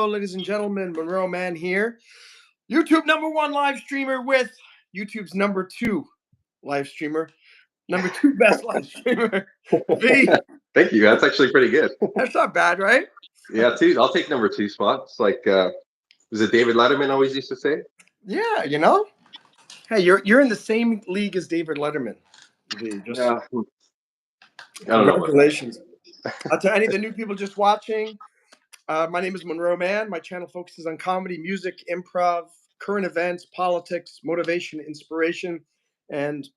ladies and gentlemen. Monroe Mann here. YouTube #1 live streamer with YouTube's #2 live streamer. #2 best live streamer. V. Thank you. That's actually pretty good. That's not bad, right? Yeah, I'll take #2 spots. Like, was it David Letterman always used to say? Yeah, you know. Hey, you're in the same league as David Letterman. V. Just Yeah. I don't know. congratulations. To any of the new people just watching, my name is Monroe Mann. My channel focuses on comedy, music, improv, current events, politics, motivation, inspiration, and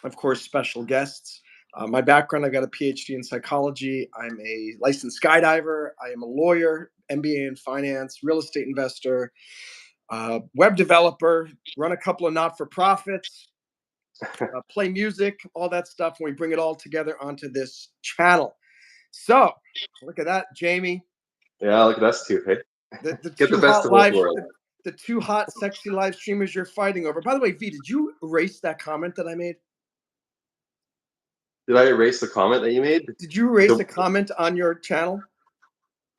of course, special guests. My background, I got a PhD in psychology. I'm a licensed skydiver. I am a lawyer, MBA in finance, real estate investor, web developer, run a couple of not-for-profits, play music, all that stuff. And we bring it all together onto this channel. So look at that, Jamie. Yeah, look at us two. Hey, The get the two best hot of both live, worlds. the two hot, sexy live streamers you're fighting over. By the way, V, did you erase that comment that I made? Did I erase the comment that you made? Did you erase a comment on your channel?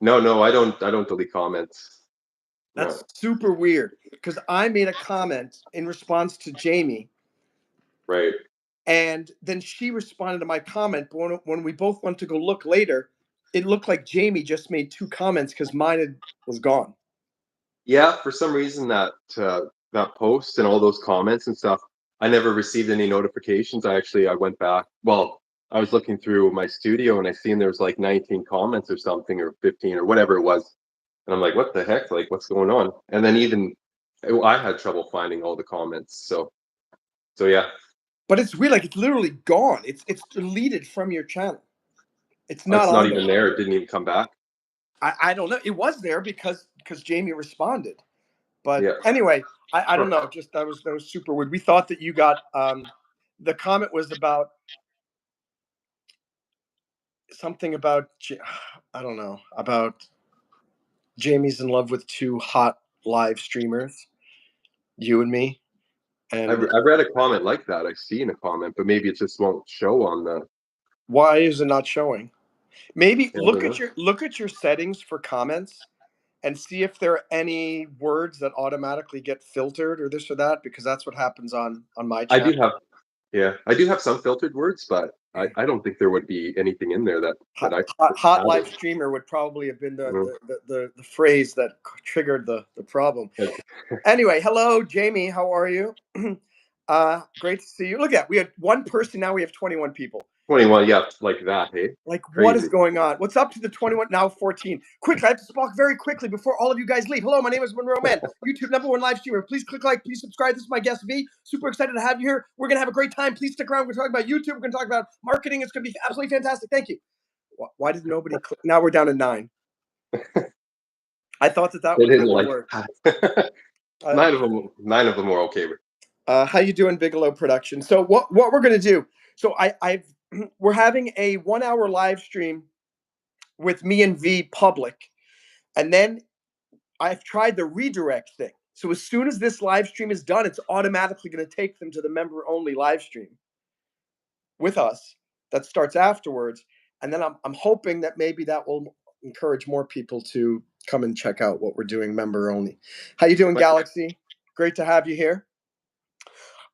No, I don't delete comments. That's No. super weird because I made a comment in response to Jamie. Right. And then she responded to my comment. But when we both went to go look later, it looked like Jamie just made 2 comments because mine was gone. Yeah, for some reason that post and all those comments and stuff, I never received any notifications. I went back. Well, I was looking through my studio and I seen there was like 19 comments or something, or 15 or whatever it was. And I'm like, what the heck? Like, what's going on? And then even I had trouble finding all the comments. So yeah. But it's weird, like it's literally gone. It's deleted from your channel. It's not It's not on even there. there. It didn't even come back. I don't know. It was there because Jamie responded. But Yeah. anyway, I don't know. Just that was super weird. We thought that you got the comment was about something about I don't know, about Jamie's in love with 2 hot live streamers, you and me. I And read a comment like that. I've seen a comment, but maybe it just won't show on the. why is it not showing? Maybe Yeah, look at your settings for comments and see if there are any words that automatically get filtered or this or that, because that's what happens on my I channel. I do have some filtered words, but I don't think there would be anything in there that Hot live streamer would probably have been the phrase that triggered the problem. Anyway, hello, Jamie. How are you? Great to see you. Look at, we had 1 person, now we have 21 people. 21, yeah, like that, hey? Like, Crazy. what is going on? What's up to the 21, now 14? Quickly, I have to talk very quickly before all of you guys leave. Hello, my name is Monroe Mann, YouTube #1 live streamer. Please click like, please subscribe. This is my guest, V. Super excited to have you here. We're going to have a great time. Please stick around. We're going to talk about YouTube. We're going to talk about marketing. It's going to be absolutely fantastic. Thank you. Why did nobody click? Now we're down to 9. I thought that would work. 9 of them were okay with. How you doing, Bigelow Production? So what we're going to do, so we're having a 1-hour live stream with me and V public, and then I've tried the redirect thing. So as soon as this live stream is done, it's automatically going to take them to the member only live stream with us that starts afterwards. And then I'm hoping that maybe that will encourage more people to come and check out what we're doing member only. How you doing, Galaxy? Great to have you here.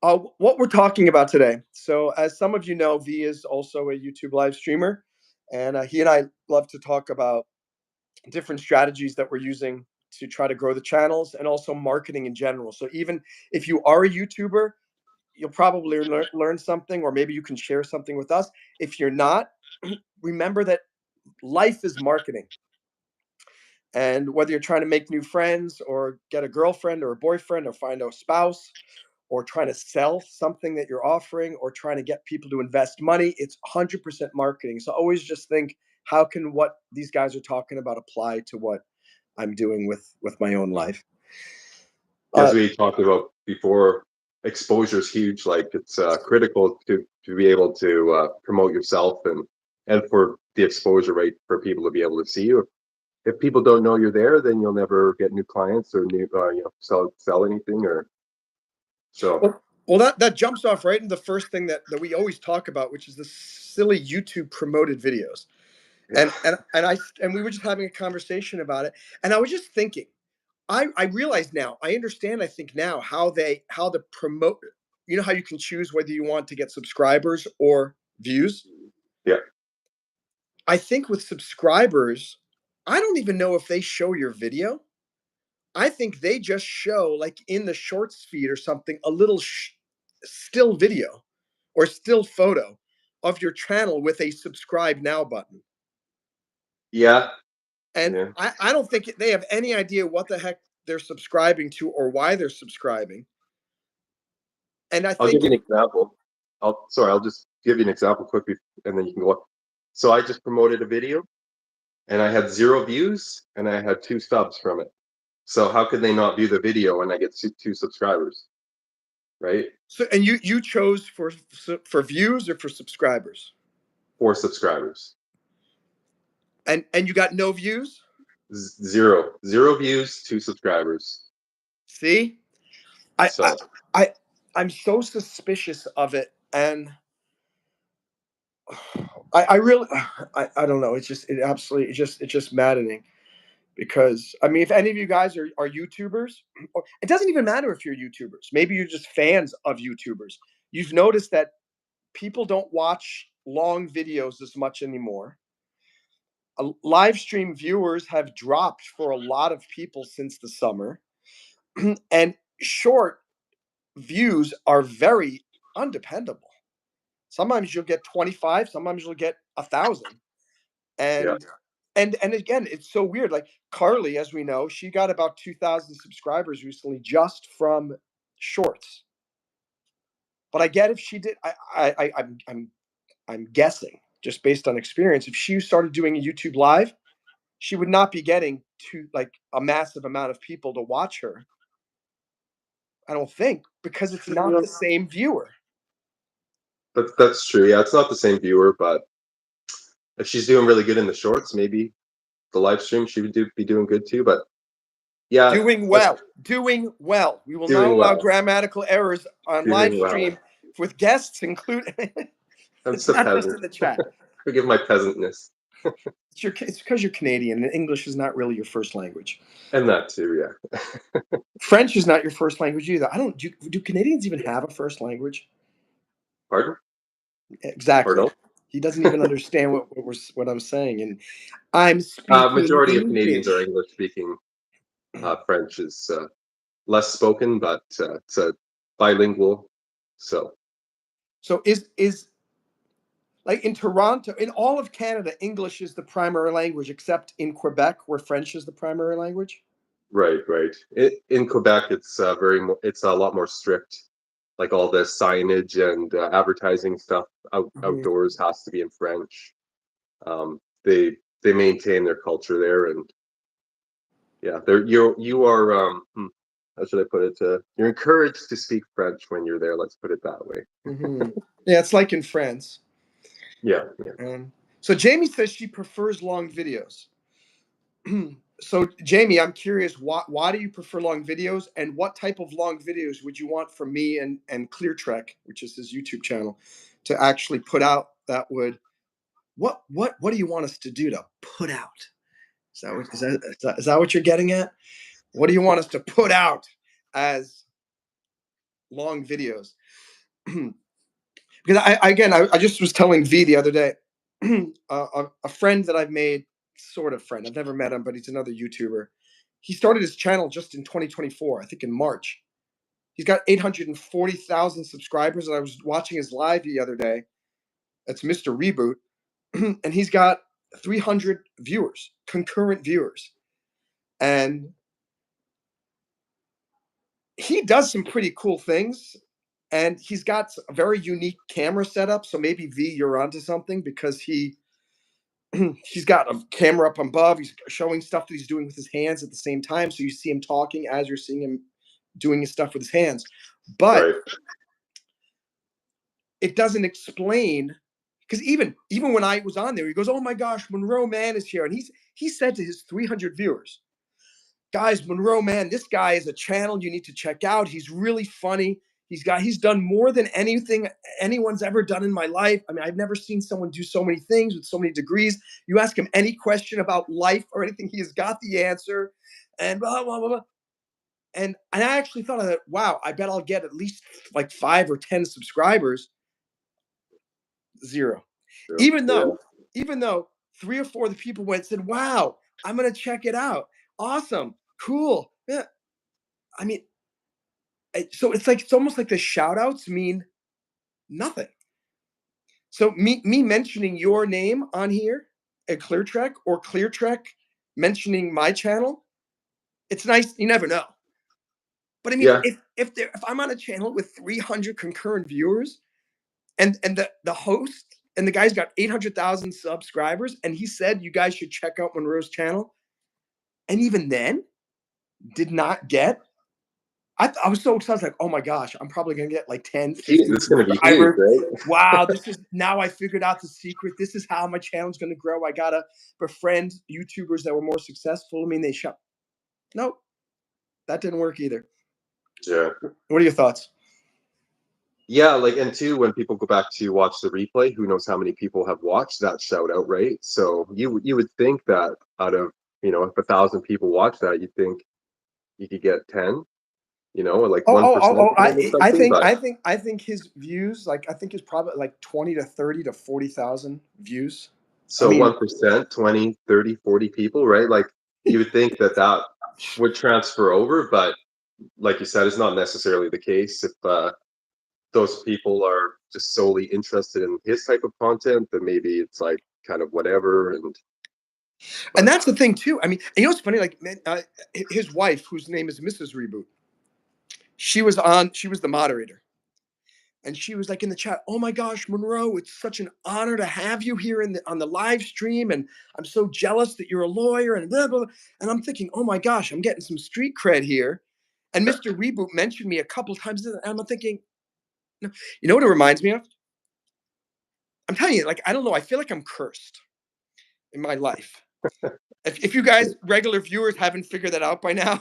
What we're talking about today. So as some of you know, V is also a YouTube live streamer, and he and I love to talk about different strategies that we're using to try to grow the channels and also marketing in general. So even if you are a YouTuber, you'll probably learn something, or maybe you can share something with us. If you're not, remember that life is marketing. And whether you're trying to make new friends or get a girlfriend or a boyfriend or find a spouse, or trying to sell something that you're offering, or trying to get people to invest money, it's 100% marketing. So always just think, how can what these guys are talking about apply to what I'm doing with my own life? As we talked about before, exposure is huge. Like, it's critical to be able to promote yourself and for the exposure rate for people to be able to see you. If people don't know you're there, then you'll never get new clients or new sell anything or so. Well, that jumps off right into the first thing that we always talk about, which is the silly YouTube promoted videos. And we were just having a conversation about it, and I was just thinking, I realize now, I understand, I think now, how the promote, you know, how you can choose whether you want to get subscribers or views. Yeah. I think with subscribers, I don't even know if they show your video. I think they just show, like in the shorts feed or something, a little still video or still photo of your channel with a subscribe now button. Yeah. And Yeah. I don't think they have any idea what the heck they're subscribing to or why they're subscribing. And I I'll give think you an example. I'll just give you an example quickly, and then you can go. So I just promoted a video, and I had 0 views, and I had 2 subs from it. So how could they not view the video when I get 2 subscribers, right? so. And you chose for views or for subscribers, 4 subscribers, and you got no views. zero views, 2 subscribers. See, I I So I I'm so suspicious of it, and I really I don't know. It's just it absolutely it's just maddening because I mean, if any of you guys are YouTubers, or it doesn't even matter if you're YouTubers. Maybe you're just fans of YouTubers. You've noticed that people don't watch long videos as much anymore. Live stream viewers have dropped for a lot of people since the summer, and short views are very undependable. Sometimes you'll get 25, sometimes you'll get 1,000. yeah, And again, it's so weird. Like Carly, as we know, she got about 2,000 subscribers recently just from shorts. But I get if she did, I'm guessing just based on experience. If she started doing a YouTube live, she would not be getting to like a massive amount of people to watch her. I don't think because it's not yeah. the same viewer. That's true. Yeah, it's not the same viewer, but if she's doing really good in the shorts, maybe the live stream she would be doing good too. But yeah, Doing that's well, doing well. We will not doing allow well, grammatical errors on live doing well. stream with guests included. I'm It's just a not just peasant. in the chat. Forgive my peasantness, It's because you're Canadian and English is not really your first language. and that too. Yeah. French is not your first language either. I don't do Canadians even have a first language? Pardon? Exactly. Pardon? He doesn't even understand what I'm saying, and I'm speaking Majority of Canadians are English. English speaking. French is less spoken, but it's a bilingual. So So is like in Toronto, in all of Canada, English is the primary language, except in Quebec, where French is the primary language. right, right. In Quebec, it's it's a lot more strict. Like all the signage and advertising stuff Mhm. outdoors has to be in French. They maintain their culture there, and yeah, you are how should I put it? You're encouraged to speak French when you're there. Let's put it that way. Mhm. Yeah, it's like in France. Yeah, yeah. So Jamie says she prefers long videos. So Jamie, I'm curious, why do you prefer long videos, and what type of long videos would you want from me and Clear Trek, which is his YouTube channel, to actually put out that would what do you want us to do to put out? Is that what you're getting at? What do you want us to put out as long videos? Because I just was telling V the other day, a friend that I've made, sort of friend. I've never met him, but he's another YouTuber. He started his channel just in 2024, I think in March. He's got 840,000 subscribers, and I was watching his live the other day. That's Mr. Reboot, and he's got 300 viewers, concurrent viewers, and he does some pretty cool things. And he's got a very unique camera setup. So maybe V, you're onto something because he's got a camera up above. He's showing stuff that he's doing with his hands at the same time. So you see him talking as you're seeing him doing his stuff with his hands. But Right, it doesn't explain because even when I was on there, he goes, "Oh my gosh, Monroe Mann is here," and he said to his 300 viewers, "Guys, Monroe Mann, this guy is a channel you need to check out. He's really funny. He's done more than anything anyone's ever done in my life. I mean, I've never seen someone do so many things with so many degrees. You ask him any question about life or anything, he has got the answer, and blah blah blah blah. And I actually thought of that. Wow, I bet I'll get at least like 5 or 10 subscribers. Zero. True. Even Yeah. though, even though 3 or 4 of the people went and said, "Wow, I'm gonna check it out. Awesome, cool." Yeah. I mean, so it's almost like the shout outs mean nothing. So me mentioning your name on here at ClearTrek, or ClearTrek mentioning my channel, it's nice. You never know. But I mean, Yeah. if I'm on a channel with 300 concurrent viewers, and the host and the guy's got 800,000 subscribers, and he said you guys should check out Monroe's channel, and even then did not get. I was so excited. I was like, oh my gosh, I'm probably gonna get like 10, This 15 is going to be huge, subscribers. right? Wow, this is now I figured out the secret. This is how my channel's gonna grow. I gotta befriend YouTubers that were more successful. I mean, they shut. Nope, that didn't work either. Yeah. What are your thoughts? Yeah, like, and two, when people go back to watch the replay, who knows how many people have watched that shout out, right? So you would think that out of, if 1,000 people watch that, you'd think you could get 10, or like Oh, oh, 1% oh, oh! of them or I something. think, But I think his views, like, I think it's probably like 20 to 30 to 40,000 views. I so mean, 1%, 20, 30, 40 people, right? Like, you would think that that would transfer over, but like you said, it's not necessarily the case. If those people are just solely interested in his type of content, then maybe it's like kind of whatever. and But that's the thing too. I mean, and you know what's funny? Like, man, his wife, whose name is Mrs. Reboot, she was on. She was the moderator, and she was like in the chat. Oh my gosh, Monroe! It's such an honor to have you here on the live stream, and I'm so jealous that you're a lawyer and blah blah. Blah. And I'm thinking, oh my gosh, I'm getting some street cred here. And Mr. Reboot mentioned me a couple times, and I'm thinking, no, you know what it reminds me of? I'm telling you, like, I don't know. I feel like I'm cursed in my life. If you guys, regular viewers, haven't figured that out by now,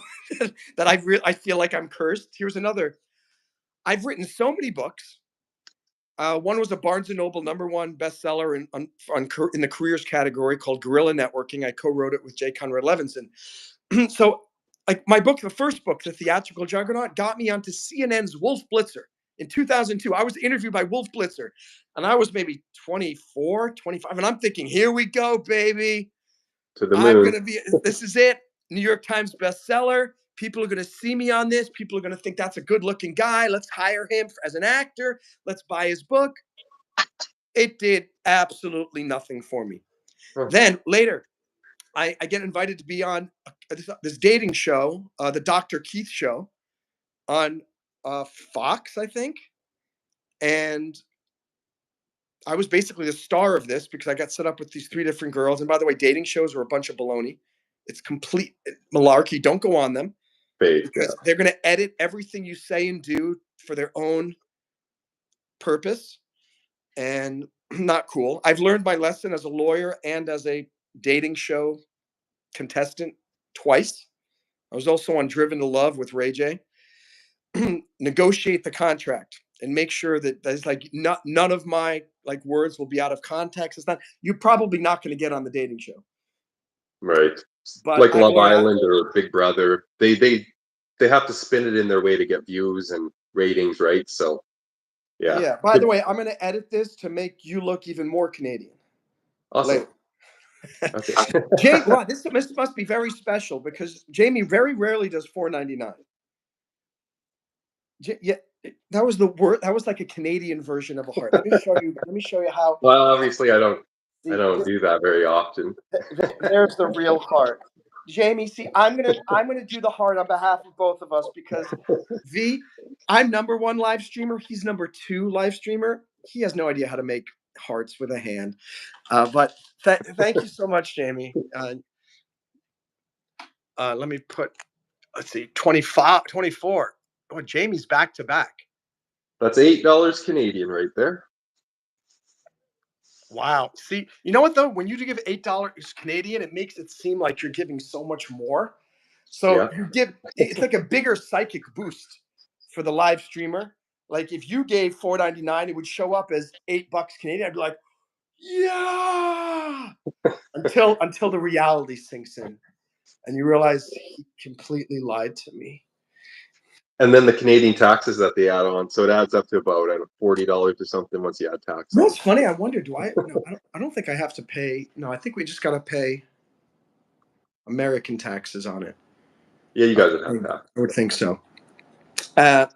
that I feel like I'm cursed. Here's another. I've written so many books. One was a Barnes and Noble #1 bestseller in the careers category called Guerrilla Networking. I co-wrote it with J. Conrad Levinson. So, like, my book, the first book, The Theatrical Juggernaut, got me onto CNN's Wolf Blitzer in 2002. I was interviewed by Wolf Blitzer, and I was maybe 24, 25, and I'm thinking, here we go, baby. to the I'm moon. gonna be. This is it. New York Times bestseller. People are gonna see me on this. People are gonna think that's a good-looking guy. Let's hire him as an actor. Let's buy his book. It did absolutely nothing for me. Huh. Then later, I get invited to be on this dating show, the Dr. Keith show on Fox, I think. And I was basically the star of this because I got set up with these 3 different girls. And by the way, dating shows are a bunch of baloney. It's complete malarkey. Don't go on them Fake, yeah. because they're going to edit everything you say and do for their own purpose. And not cool. I've learned my lesson as a lawyer and as a dating show contestant twice. I was also on Driven to Love with Ray J. Negotiate the contract and make sure that there's like none of my like words will be out of context. It's not, you're probably not going to get on the dating show. Right. But Like I've Love learned. Island or Big Brother, they have to spin it in their way to get views and ratings, right? So yeah. Yeah. By the Good. way, I'm going to edit this to make you look even more Canadian Awesome. later. Okay. Jamie, wow, this must be very special because Jamie very rarely does $4.99. Yeah, that was the word. That was like a Canadian version of a heart. Let me show you. Let me show you how. Well, obviously I See, don't do that very often. there's the real heart. Jamie, see, I'm gonna do the heart on behalf of both of us because V, I'm #1 live streamer. He's #2 live streamer. He has no idea how to make hearts with a hand. But thank you so much, Jamie. Let me put. Let's see, 25, 24. Oh, Jamie's back to back. That's $8 Canadian right there. Wow. See, you know what though? When you give $8 Canadian, it makes it seem like you're giving so much more. So Yeah. you give it's like a bigger psychic boost for the live streamer. Like if you gave $4.99, it would show up as $8 Canadian. I'd be like, yeah, until the reality sinks in and you realize he completely lied to me. And then the Canadian taxes that they add on, so it adds up to about $40 or something once you add tax You know on. what's funny? I wonder, do I? No, I don't think I have to pay. No, I think we just got to pay American taxes on it. Yeah, you I guys would have tax. would think so. Uh,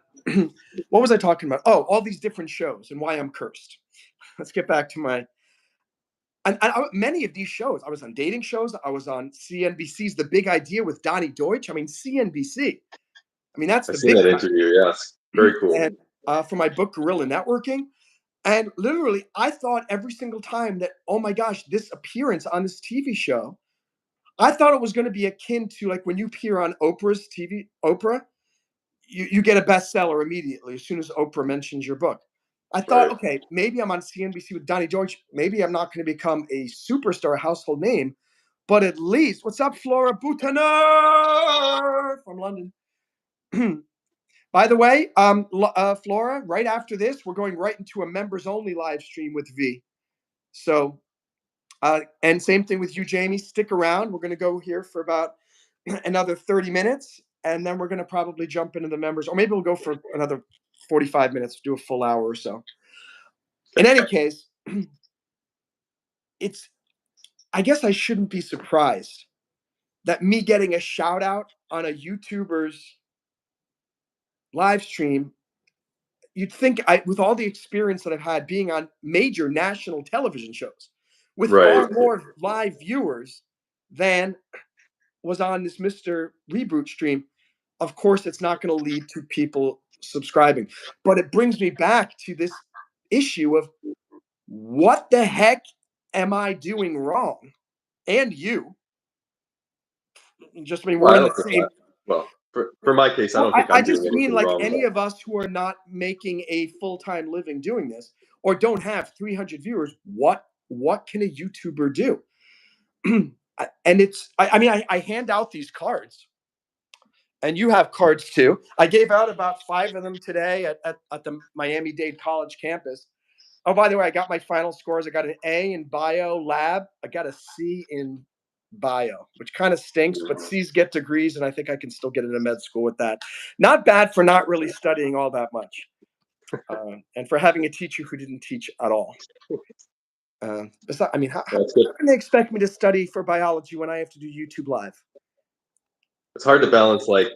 what was I talking about? Oh, all these different shows and why I'm cursed. Let's get back to my. Many of these shows, I was on dating shows. I was on CNBC's The Big Idea with Donnie Deutsch. I mean, CNBC. I mean, that's I've the seen big that time. interview. Yes, very cool. And for my book, Guerrilla Networking. And literally, I thought every single time that, oh my gosh, this appearance on this TV show, I thought it was going to be akin to like when you appear on Oprah's TV, Oprah, you get a bestseller immediately as soon as Oprah mentions your book. I thought, Right. okay, maybe I'm on CNBC with Donnie George. Maybe I'm not going to become a superstar household name, but at least, what's up, Flora Boutaner from London? By the way, Flora, right after this, we're going right into a members only live stream with V. So, and same thing with you, Jamie. Stick around. We're going to go here for about another 30 minutes, and then we're going to probably jump into the members, or maybe we'll go for another 45 minutes, do a full hour or so. In any case, it's, I guess I shouldn't be surprised that me getting a shout out on a YouTuber's live stream, you'd think with all the experience that I've had being on major national television shows with Right. far more live viewers than was on this Mr. Reboot stream, of course, it's not going to lead to people subscribing. But it brings me back to this issue of what the heck am I doing wrong? And you, just I mean, Well, we're I in don't the think same. that. Well, for my case, I Well, don't think I I'm doing just mean anything like wrong any though. of us who are not making a full-time living doing this or don't have 300 viewers. What can a YouTuber do? And it's I mean I hand out these cards and you have cards too. I gave out about 5 of them today at the Miami-Dade College campus. Oh, by the way, I got my final scores. I got an A in bio lab. I got a C in bio, which kind of stinks, but C's get degrees, and I think I can still get into med school with that. Not bad for not really studying all that much, and for having a teacher who didn't teach at all. I mean, how That's good. can they expect me to study for biology when I have to do YouTube Live? It's hard to balance like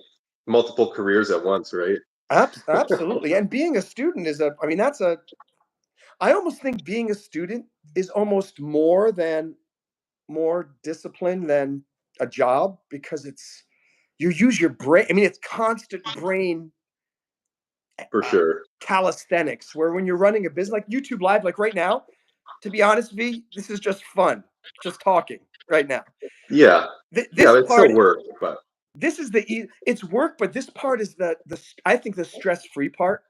multiple careers at once, right? Absolutely. And being a student I mean, I almost think being a student is almost more discipline than a job because you use your brain. I mean, it's constant brain For uh, sure. calisthenics where when you're running a business like YouTube Live, like right now, to be honest, V, this is just fun, just talking right now. Yeah. This Yeah, it part, still works, but this is it's work, but this part is the I think the stress free part.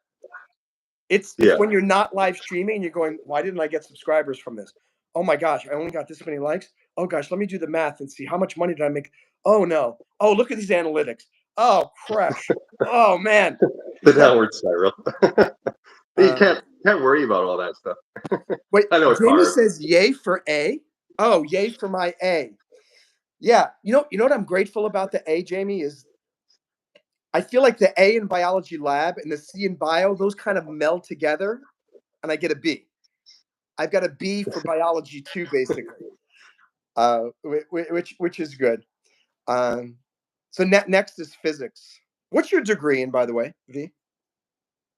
It's yeah. when you're not live streaming and you're going, why didn't I get subscribers from this? Oh my gosh, I only got this many likes. Oh gosh, let me do the math and see how much money did I make. Oh no. Oh, look at these analytics. Oh crash. Oh man. The downward spiral. You Uh, can't worry about all that stuff. wait, I know it's Jamie hard. says yay for A. Oh, yay for my A. Yeah, you know what I'm grateful about the A, Jamie, is I feel like the A in biology lab and the C in bio, those kind of meld together, and I get a B. I've got a B for biology too, basically, which is good. Um, so next is physics. What's your degree in, by the way, V?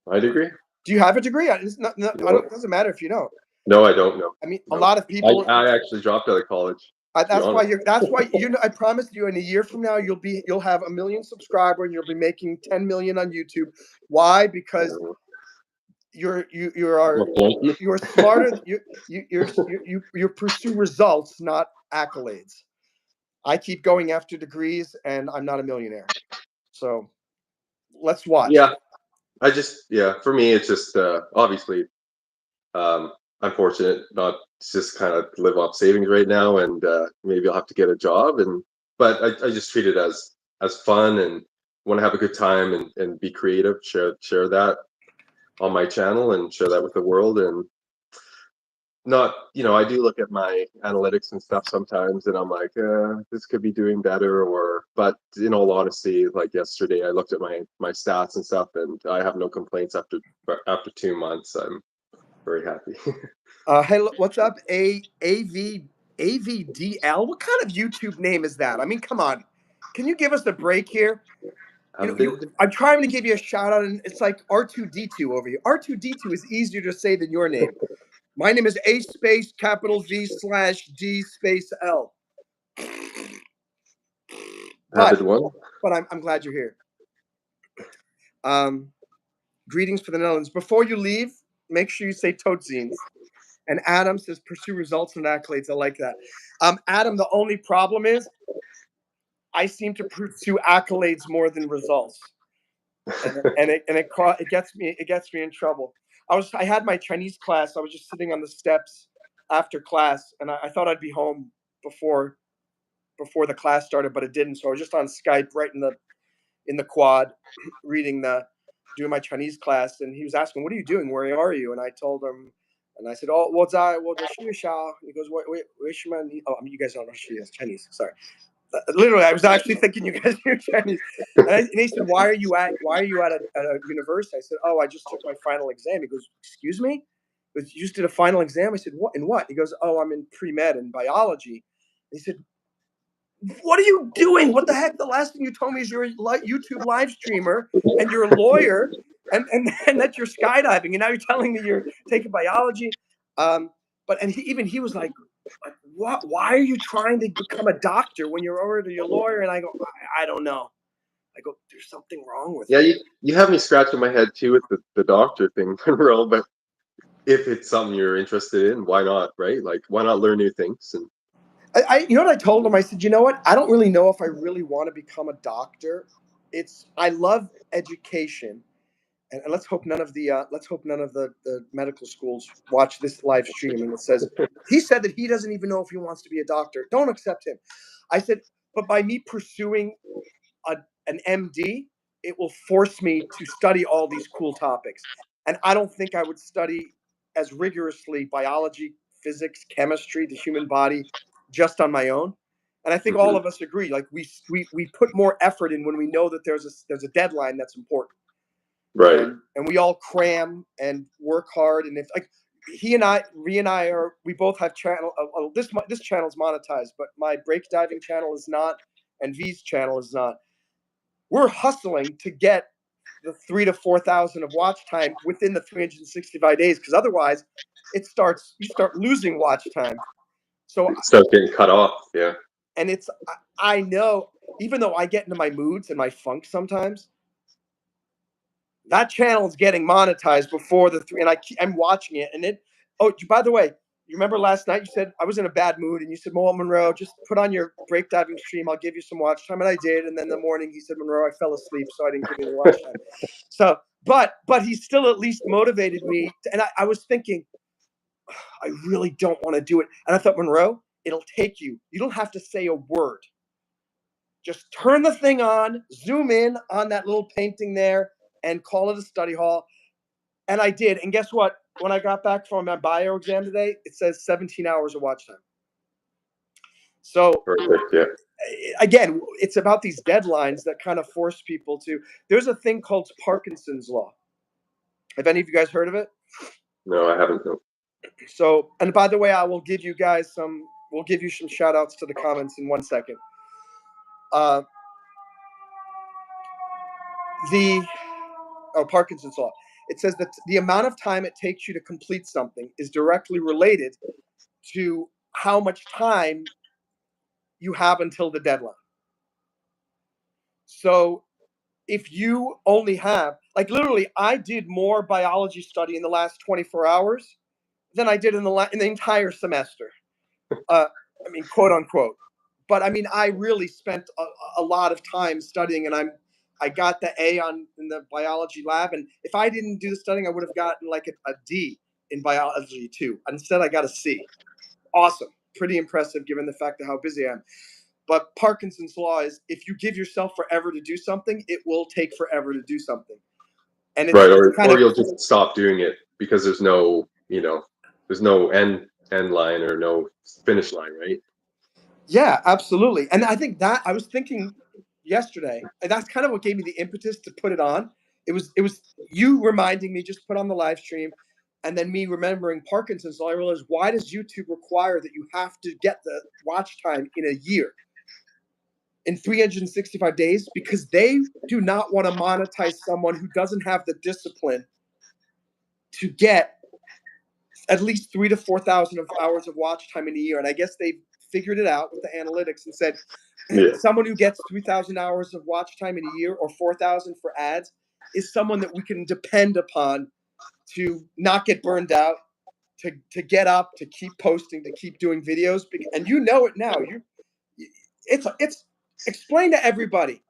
My degree? Do you have a degree? No. It doesn't matter if you don't. No, I don't know. I mean, a No. lot of people. I actually dropped out of college, to be That's why honest. you're. That's why you know. I promise you, in a year from now, you'll have 1 million subscribers and you'll be making 10 million on YouTube. Why? Because Well, thank you. you're smarter. You pursue results, not accolades. I keep going after degrees, and I'm not a millionaire. So let's watch. Yeah, for me, it's just obviously I'm fortunate not to just kind of live off savings right now, and maybe I'll have to get a job. But I just treat it as fun and want to have a good time and be creative, share that. on my channel and share that with the world. And not, I do look at my analytics and stuff sometimes, and I'm like, this could be doing better. But in all honesty, like yesterday, I looked at my stats and stuff, and I have no complaints after 2 months. I'm very happy. Hey, what's up? AVDL. What kind of YouTube name is that? I mean, come on. Can you give us a break here? Avid. I'm trying to give you a shout out, and it's like R2D2 over here. R2D2 is easier to say than your name. My name is A space capital V/D space L. Avid But one. I'm glad you're here. Greetings for the Netherlands. Before you leave, make sure you say totzines. And Adam says pursue results and accolades. I like that. Adam, the only problem is I seem to pursue accolades more than results, and it gets me in trouble. I had my Chinese class. I was just sitting on the steps after class, and I thought I'd be home before the class started, but it didn't. So I was just on Skype, right in the quad, doing my Chinese class, and he was asking, "What are you doing? Where are you?" And I told him, and I said, "Oh, what's I? What the Shia?" He goes, "Wait, oh, I mean, you guys don't know Shia, it's Chinese. Sorry." Literally, I was actually thinking you guys knew Chinese. And he said, "Why are you at a university?" I said, "Oh, I just took my final exam." He goes, "Excuse me? You just did a final exam?" I said, "What? In what?" He goes, "Oh, I'm in pre-med in biology." He said, "What are you doing? What the heck? The last thing you told me is you're a YouTube live streamer and you're a lawyer and that you're skydiving, and now you're telling me you're taking biology." But even he was like, "What? Why are you trying to become a doctor when you're already a lawyer?" And I go, I don't know. I go, "There's something wrong with Yeah, me." you have me scratching my head too with the doctor thing, Monroe. But if it's something you're interested in, why not, right? Like, why not learn new things? And You know what I told him? I said, "You know what? I don't really know if I really want to become a doctor. I love education, and let's hope none of the medical schools watch this live stream." And it says he said that he doesn't even know if he wants to be a doctor. Don't accept him. I said, but by me pursuing a, an MD, it will force me to study all these cool topics. And I don't think I would study as rigorously biology, physics, chemistry, the human body just on my own. And I think all Mhm. of us agree, like we put more effort in when we know that there's a deadline that's important. Right. And we all cram and work hard. And if like Ree and I we both have channel. This channel is monetized, but my break diving channel is not, and V's channel is not. We're hustling to get the 3 to 4 thousand of watch time within the 365 days, because otherwise, you start losing watch time. So, Stuff getting cut off. Yeah. and I know, even though I get into my moods and my funk sometimes, that channel is getting monetized before the three, and I'm watching it, and it. Oh, by the way, you remember last night you said I was in a bad mood, and you said, "Well, Monroe, just put on your break diving stream. I'll give you some watch time," and I did. And then in the morning he said, "Monroe, I fell asleep, so I didn't give you any watch time." So, but he still at least motivated me, and I was thinking, I really don't want to do it, and I thought, Monroe, it'll take you. You don't have to say a word. Just turn the thing on, zoom in on that little painting there, and call it a study hall. And I did. And guess what? When I got back from my bio exam today, it says 17 hours of watch time. So Perfect. Yeah. again, it's about these deadlines that kind of force people to. There's a thing called Parkinson's law. Have any of you guys heard of it? No, I haven't. No. So, and by the way, we'll give you some shout outs to the comments in 1 second. Uh, the Parkinson's law. It says that the amount of time it takes you to complete something is directly related to how much time you have until the deadline. So if you only have, like, literally, I did more biology study in the last 24 hours than I did in the entire semester. Uh, I mean, quote unquote. But I mean, I really spent a lot of time studying, and I got the A in the biology lab. And if I didn't do the studying, I would have gotten like a D in biology too. Instead, I got a C. Awesome, pretty impressive given the fact of how busy I am. But Parkinson's law is if you give yourself forever to do something, it will take forever to do something. and Right, it's kind or of you'll just stop doing it because there's no, there's no end line or no finish line, right? yeah, absolutely. And I think that I was thinking yesterday, and that's kind of what gave me the impetus to put it on. It was you reminding me just put on the live stream, and then me remembering Parkinson's. So I realized, why does YouTube require that you have to get the watch time in a year, in 365 days? Because they do not want to monetize someone who doesn't have the discipline to get at least 3 to 4 thousand of hours of watch time in a year. And I guess they figured it out with the analytics and said, Yeah. someone who gets 3,000 hours of watch time in a year, or 4,000 for ads, is someone that we can depend upon to not get burned out, to get up, to keep posting, to keep doing videos. And you know it now. It's explain to everybody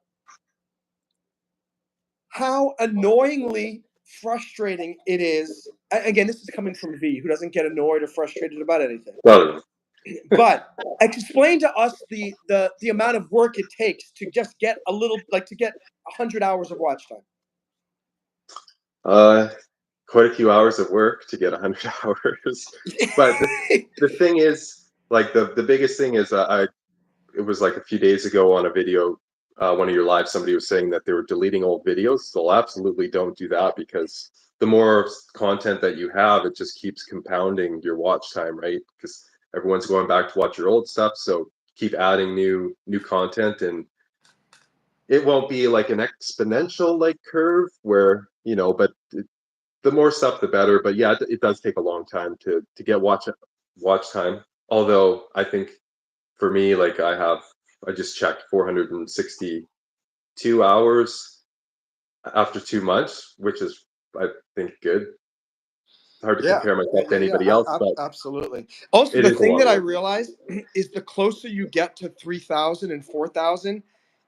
how annoyingly frustrating it is. Again, this is coming from V, who doesn't get annoyed or frustrated about anything. Well, But explain to us the amount of work it takes to just get a little, like, to get 100 hours of watch time. uh, quite a few hours of work to get 100 hours. But the thing is, like the biggest thing is, it was like a few days ago on a video, one of your lives, somebody was saying that they were deleting old videos. So absolutely don't do that, because the more content that you have, it just keeps compounding your watch time, right? Because everyone's going back to watch your old stuff. So keep adding new content, and it won't be like an exponential like curve where, but the more stuff, the better. But yeah, it does take a long time to get watch time. Although I think for me, like I just checked 462 hours after 2 months, which is, I think, good. It's hard to Yeah, compare myself to anybody else, but absolutely. Also, it the is a thing lot that of I work. realized is the closer you get to 3,000 and 4,000,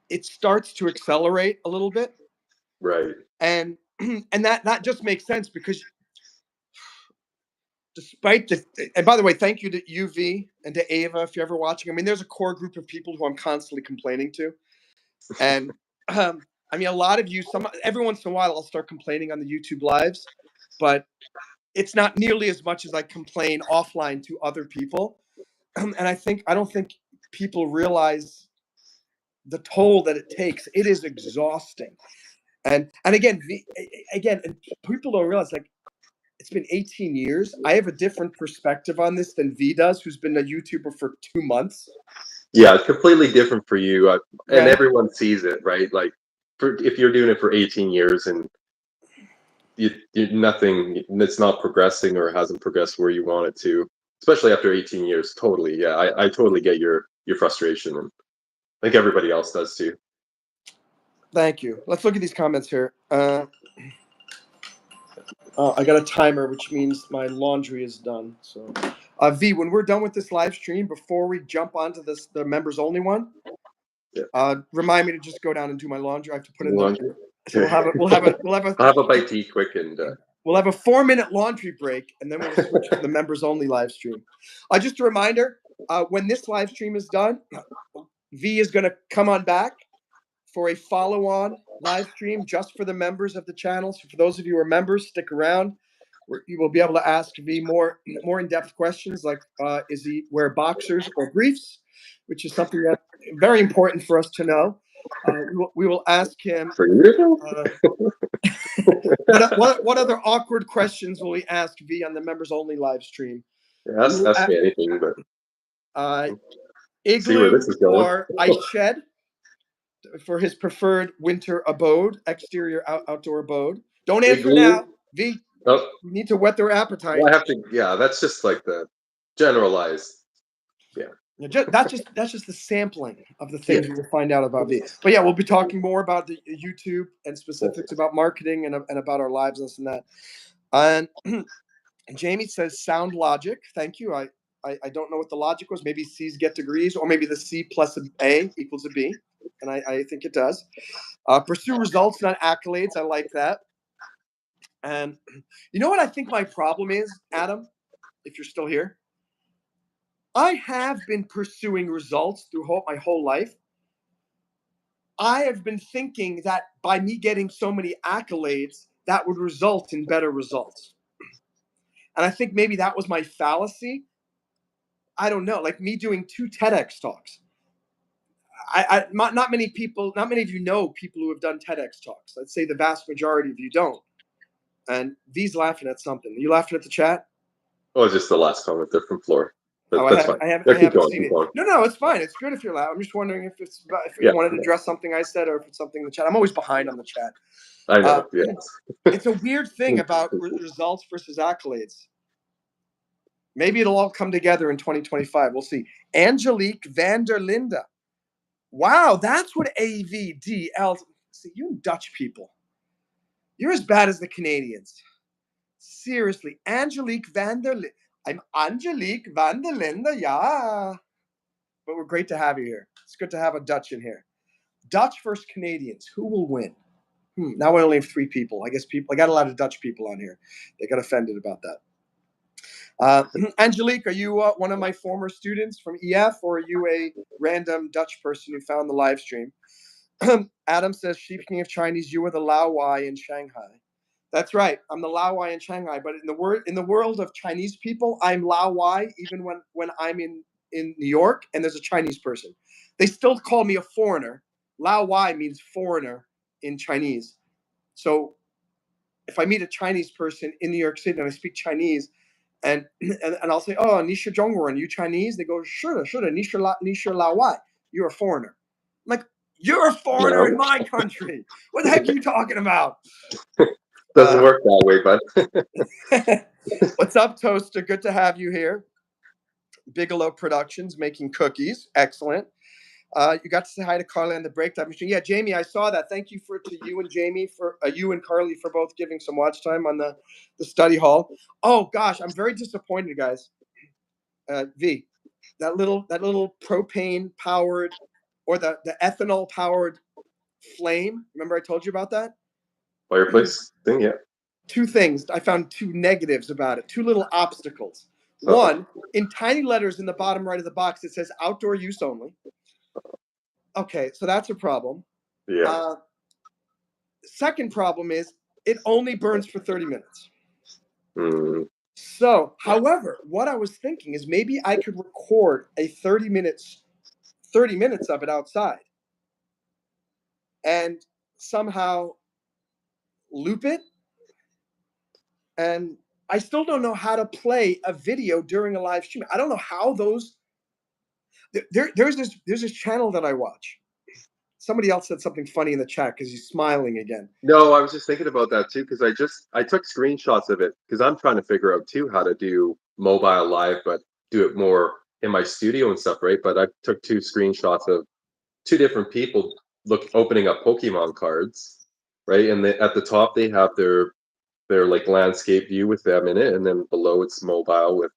it starts to accelerate a little bit, Right. and and that just makes sense because despite the, and by the way, thank you to UV and to Ava if you're ever watching. I mean, there's a core group of people who I'm constantly complaining to, and I mean, a lot of you, every once in a while, I'll start complaining on the YouTube lives, but it's not nearly as much as I complain offline to other people. And I don't think people realize the toll that it takes. It is exhausting. And again, again, people don't realize, like, it's been 18 years. I have a different perspective on this than V does, who's been a YouTuber for 2 months. Yeah, it's completely different for you, and Right. everyone sees it, right? Like, if you're doing it for 18 years and nothing, it's not progressing or hasn't progressed where you want it to, especially after 18 years. Totally, yeah, I totally get your frustration, and I think everybody else does too. Thank you. Let's look at these comments here. I got a timer, which means my laundry is done. So, V, when we're done with this live stream, before we jump onto the members only one, Yeah. remind me to just go down and do my laundry. I have to put in the. Laundry. So Okay. I'll have a bite to eat quick, and we'll have a 4-minute laundry break, and then we'll switch to the members only live stream. Just a reminder, when this live stream is done, V is going to come on back for a follow-on live stream just for the members of the channel. So for those of you who are members, stick around. You will be able to ask V more in-depth questions, like is he wear boxers or briefs, which is something that's very important for us to know. We will ask him. for you. What other awkward questions will we ask V on the members only live stream? Yeah, ask me anything, but Uh, see where Igloo this is going. or ice shed for his preferred winter abode, exterior outdoor abode. Don't answer Igloo. now, V. Oh, We need to whet their appetite. well, I have to. Yeah, that's just like the generalized. Yeah. That's just the sampling of the Yeah. things we'll find out about V. But yeah, we'll be talking more about the YouTube and specifics about marketing and about our lives, this and that. And Jamie says sound logic. Thank you. I don't know what the logic was. Maybe C's get degrees, or maybe the C plus A equals a B. And I think it does. Pursue results, not accolades. I like that. And you know what I think my problem is, Adam, if you're still here? I have been pursuing results through my whole life. I have been thinking that by me getting so many accolades, that would result in better results. And I think maybe that was my fallacy. I don't know, like me doing 2 TEDx talks. Not many people, not many of you know people who have done TEDx talks. Let's say the vast majority of you don't. And V's laughing at something. Are you laughing at the chat? Oh, it's just the last comment there from Floor. Oh, That's fine. Yeah, I keep haven't going, seen keep it. going. No, no, it's fine. It's good if you're loud. I'm just wondering if it's if Yeah, you wanted to address something I said or if it's something in the chat. I'm always behind on the chat. I Uh, know. Yeah. it's a weird thing about results versus accolades. Maybe it'll all come together in 2025. We'll see. Angelique van der Linde. Wow, that's what AVDL. See, you Dutch people, you're as bad as the Canadians. Seriously, Angelique van der Linde. I'm Angelique van der Linde, yeah. But we're great to have you here. It's good to have a Dutch in here. Dutch versus Canadians. Who will win? Now I only have 3 people. I guess I got a lot of Dutch people on here. They got offended about that. Angelique, are you one of my former students from EF, or are you a random Dutch person who found the live stream? Adam says, speaking of Chinese, you were the Laowai in Shanghai. That's right. I'm the Laowai in Shanghai. But in the world of Chinese people, I'm Laowai even when I'm in New York and there's a Chinese person. They still call me a foreigner. Laowai means foreigner in Chinese. So if I meet a Chinese person in New York City and I speak Chinese, and I'll say, "Oh, Nisha Zhongguo, you Chinese?" They go, "Sure, Nisha Laowai. You're a foreigner." I'm like, "You're a foreigner in No, my country. What the heck are you talking about?" doesn't work that way, bud. What's up, Toaster? Good to have you here. Bigelow Productions making cookies. Excellent. You got to say hi to Carly on the breakdown machine. Yeah, Jamie, I saw that. Thank you to you and Jamie for you and Carly for both giving some watch time on the study hall. Oh gosh, I'm very disappointed, guys. V, that little propane powered or the ethanol powered flame. Remember I told you about that? Fireplace thing, yeah. 2 things. I found 2 negatives about it. 2 little obstacles. Uh-oh. One, in tiny letters in the bottom right of the box, it says outdoor use only. Okay, so that's a problem. Yeah. Second problem is it only burns for 30 minutes. Mm. So, however, what I was thinking is maybe I could record a 30 minutes of it outside and somehow loop it. And I still don't know how to play a video during a live stream. I don't know how those there's this channel that I watch. Somebody else said something funny in the chat because he's smiling again. No, I was just thinking about that too because I took screenshots of it because I'm trying to figure out too how to do mobile live, but do it more in my studio and stuff, right? But I took 2 screenshots of 2 different people opening up Pokemon cards, right? And at the top they have their like landscape view with them in it, and then below it's mobile with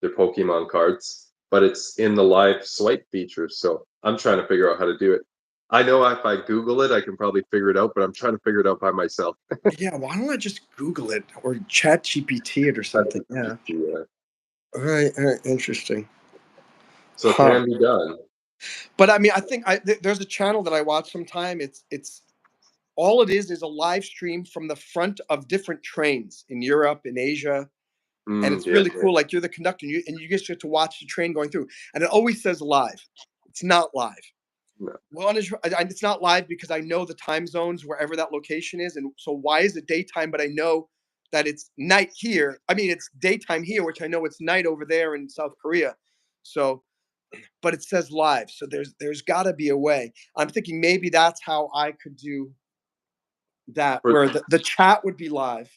their Pokemon cards, but it's in the live swipe feature. So I'm trying to figure out how to do it. I know if I Google it, I can probably figure it out, but I'm trying to figure it out by myself. Yeah, why don't I just Google it or chat GPT it or something? Yeah. Yeah. All right, interesting. So it Huh. can be done. But I mean, I think there's a channel that I watch sometime. It's all it is a live stream from the front of different trains in Europe, in Asia, and it's Yeah, really yeah. cool. Like you're the conductor, and you just get to watch the train going through, and it always says live. It's not live. No. Well, it's not live because I know the time zones wherever that location is, and so why is it daytime? But I know that it's night here. I mean, it's daytime here, which I know it's night over there in South Korea. So, but it says live, so there's got to be a way. I'm thinking maybe that's how I could do that, For, where the chat would be live,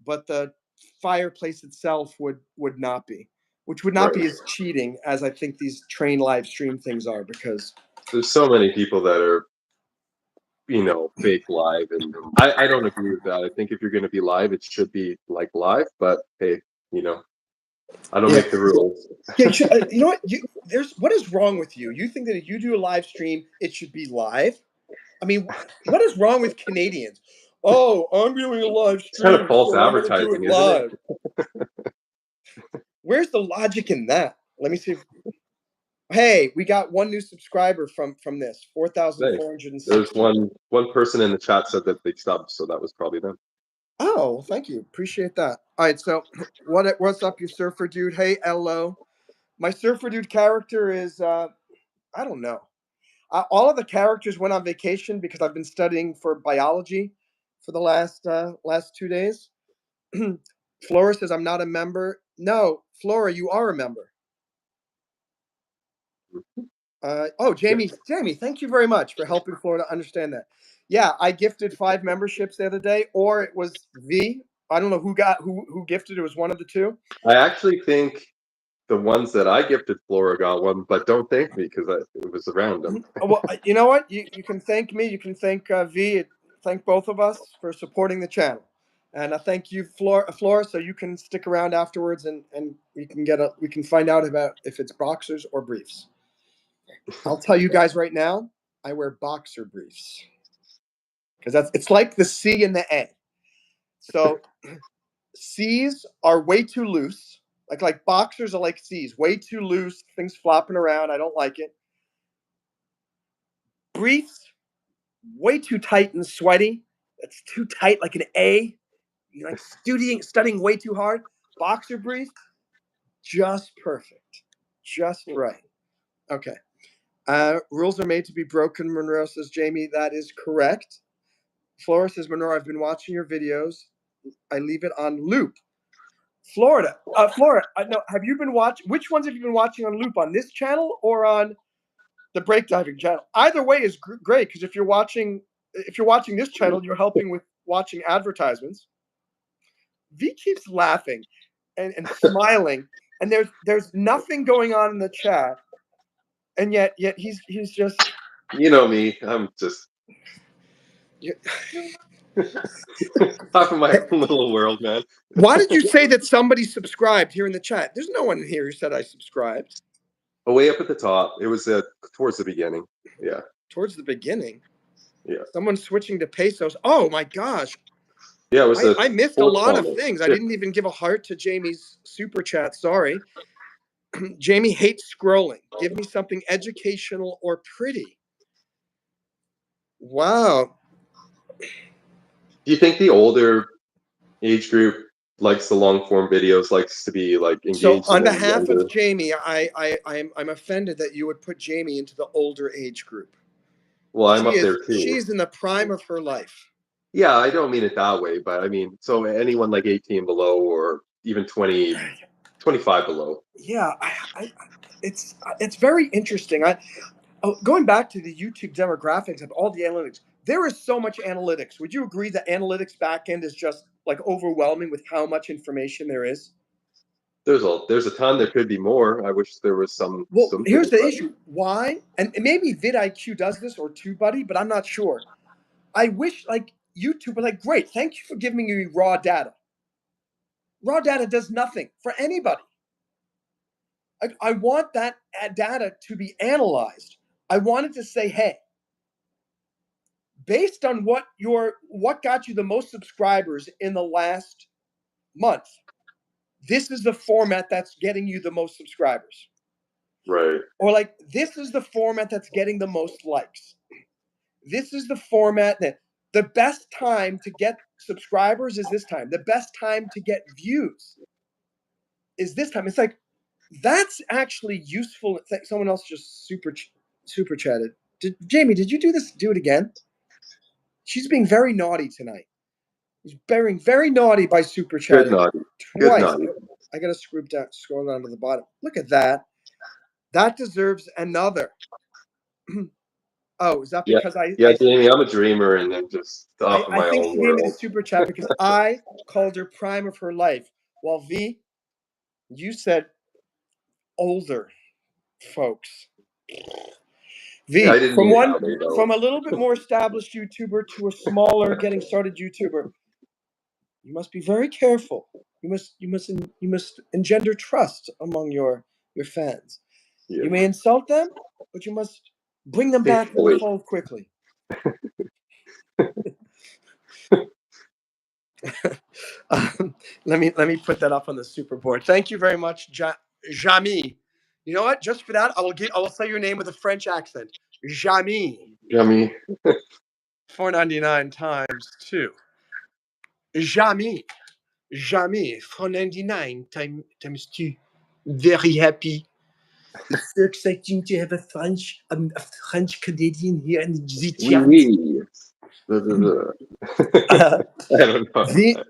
but the fireplace itself would not be, which would not right. be as cheating as I think these train live stream things are because There's so many people that are, fake live, and I don't agree with that. I think if you're going to be live, it should be like live. But hey, you know, I don't yeah. make the rules. Yeah, you know what? What is wrong with you? You think that if you do a live stream, it should be live? I mean, what is wrong with Canadians? Oh, I'm doing a live It's kind of stream, false so I'm going to do it advertising, isn't it? live. Where's the logic in that? Let me see. Hey, we got one new subscriber from this Nice. 4,460. There's one person in the chat said that they stopped, so that was probably them. Oh, well, thank you. Appreciate that. All right, so what's up, you surfer dude? Hey, LO. My surfer dude character is I don't know. All of the characters went on vacation because I've been studying for biology for the last 2 days. Flora says I'm not a member. No, Flora, you are a member. Yeah. Jamie, thank you very much for helping Florida understand that. Yeah, I gifted 5 memberships the other day, or it was V. I don't know who gifted. It was one of the two. I actually think the ones that I gifted Flora got one, but don't thank me because it was random. Well, you know what? You can thank me. You can thank V. Thank both of us for supporting the channel, and I thank you, Flora. So you can stick around afterwards, and we can find out about if it's boxers or briefs. I'll tell you guys right now. I wear boxer briefs because it's like the C and the A. So C's are way too loose. Like boxers are like C's, way too loose, things flopping around. I don't like it. Briefs, way too tight and sweaty. It's too tight, like an A. You like studying way too hard. Boxer briefs, just perfect, just right. Okay. Rules are made to be broken. Monroe says, Jamie, that is correct. Flora says, Monroe, I've been watching your videos. I leave it on loop. Flora. No, have you been watching? Which ones have you been watching on loop, on this channel or on the breakdiving channel? Either way is great, because if you're watching this channel, you're helping with watching advertisements. V keeps laughing and smiling, and there's nothing going on in the chat, and yet he's just. You know me, I'm just top of my own little world, man. Why did you say that somebody subscribed here in the chat? There's no one here who said I subscribed. Oh, way up at the top. It was towards the beginning. Yeah. Towards the beginning. Yeah. Someone switching to pesos. Oh my gosh. Yeah, it was a I missed a fourth lot of comment. things. I Yeah. didn't even give a heart to Jamie's super chat. Sorry. Jamie hates scrolling. Give me something educational or pretty. Wow. Do you think the older age group likes the long form videos, likes to be like So engaged, and on then the behalf of younger? Jamie, I'm offended that you would put Jamie into the older age group. Well, I'm up there She too. is in the prime of her life. Yeah, I don't mean it that way, but I mean, so anyone like 18 below or even 20, 25 below. Yeah, it's very interesting. Going back to the YouTube demographics of all the analytics, there is so much analytics. Would you agree that analytics backend is just like overwhelming with how much information there is? There's a ton. There could be more. I wish there was Well, here's things, the but issue. Why? And maybe vidIQ does this, or TubeBuddy, but I'm not sure. I wish like YouTube was like, great, thank you for giving me raw data. Raw data does nothing for anybody. I want that data to be analyzed. I wanted to say, hey, based on what got you the most subscribers in the last month, this is the format that's getting you the most subscribers. right, Or like, this is the format that's getting the most likes. This is the format that the best time to get subscribers is this time. The best time to get views is this time. It's like, that's actually useful. Someone else just super chatted. Jamie, did you do it again? She's being very naughty tonight. He's being very naughty by super good chatting naughty, good twice. naughty. I gotta scroll down to the bottom. Look at that. That deserves another. Oh, is that Yeah, because yeah, Jamie, I'm a dreamer, and I'm just off of I my think own she gave me the world. super chat because I called her prime of her life, while V, you said older folks. Yeah, I V, didn't mean it that way, from though. a little bit more established YouTuber to a smaller, getting started YouTuber, you must be very careful. You must engender trust among your fans. Yeah, You may insult them, but you must bring them back in the thankfully. fold quickly. Let me put that up on the super board. Thank you very much, Jami. You know what? Just for that, I will say your name with a French accent. Jamie. Yummy. $4.99 times 2. Jamie. Jamie. $4.99 times 2. Very happy. It's so exciting to have a French Canadian here in the Oui, chat. oui. Uh, I don't know. the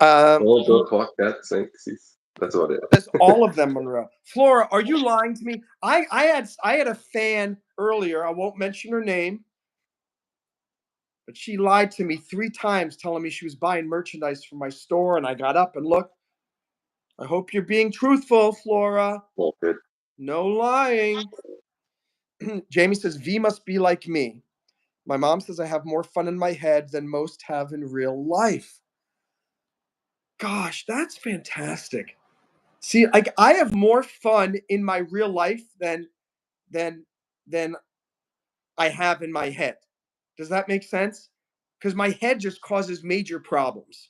Oh, go fuck that 5, 6. That's about it. That's all of them, Monroe. Flora, are you lying to me? I had a fan earlier. I won't mention her name, but she lied to me 3 times, telling me she was buying merchandise from my store, and I got up and looked. I hope you're being truthful, Flora. Well, good. No lying. Jamie says V must be like me. My mom says I have more fun in my head than most have in real life. Gosh, that's fantastic. See, like I have more fun in my real life than than I have in my head. Does that make sense? Because my head just causes major problems.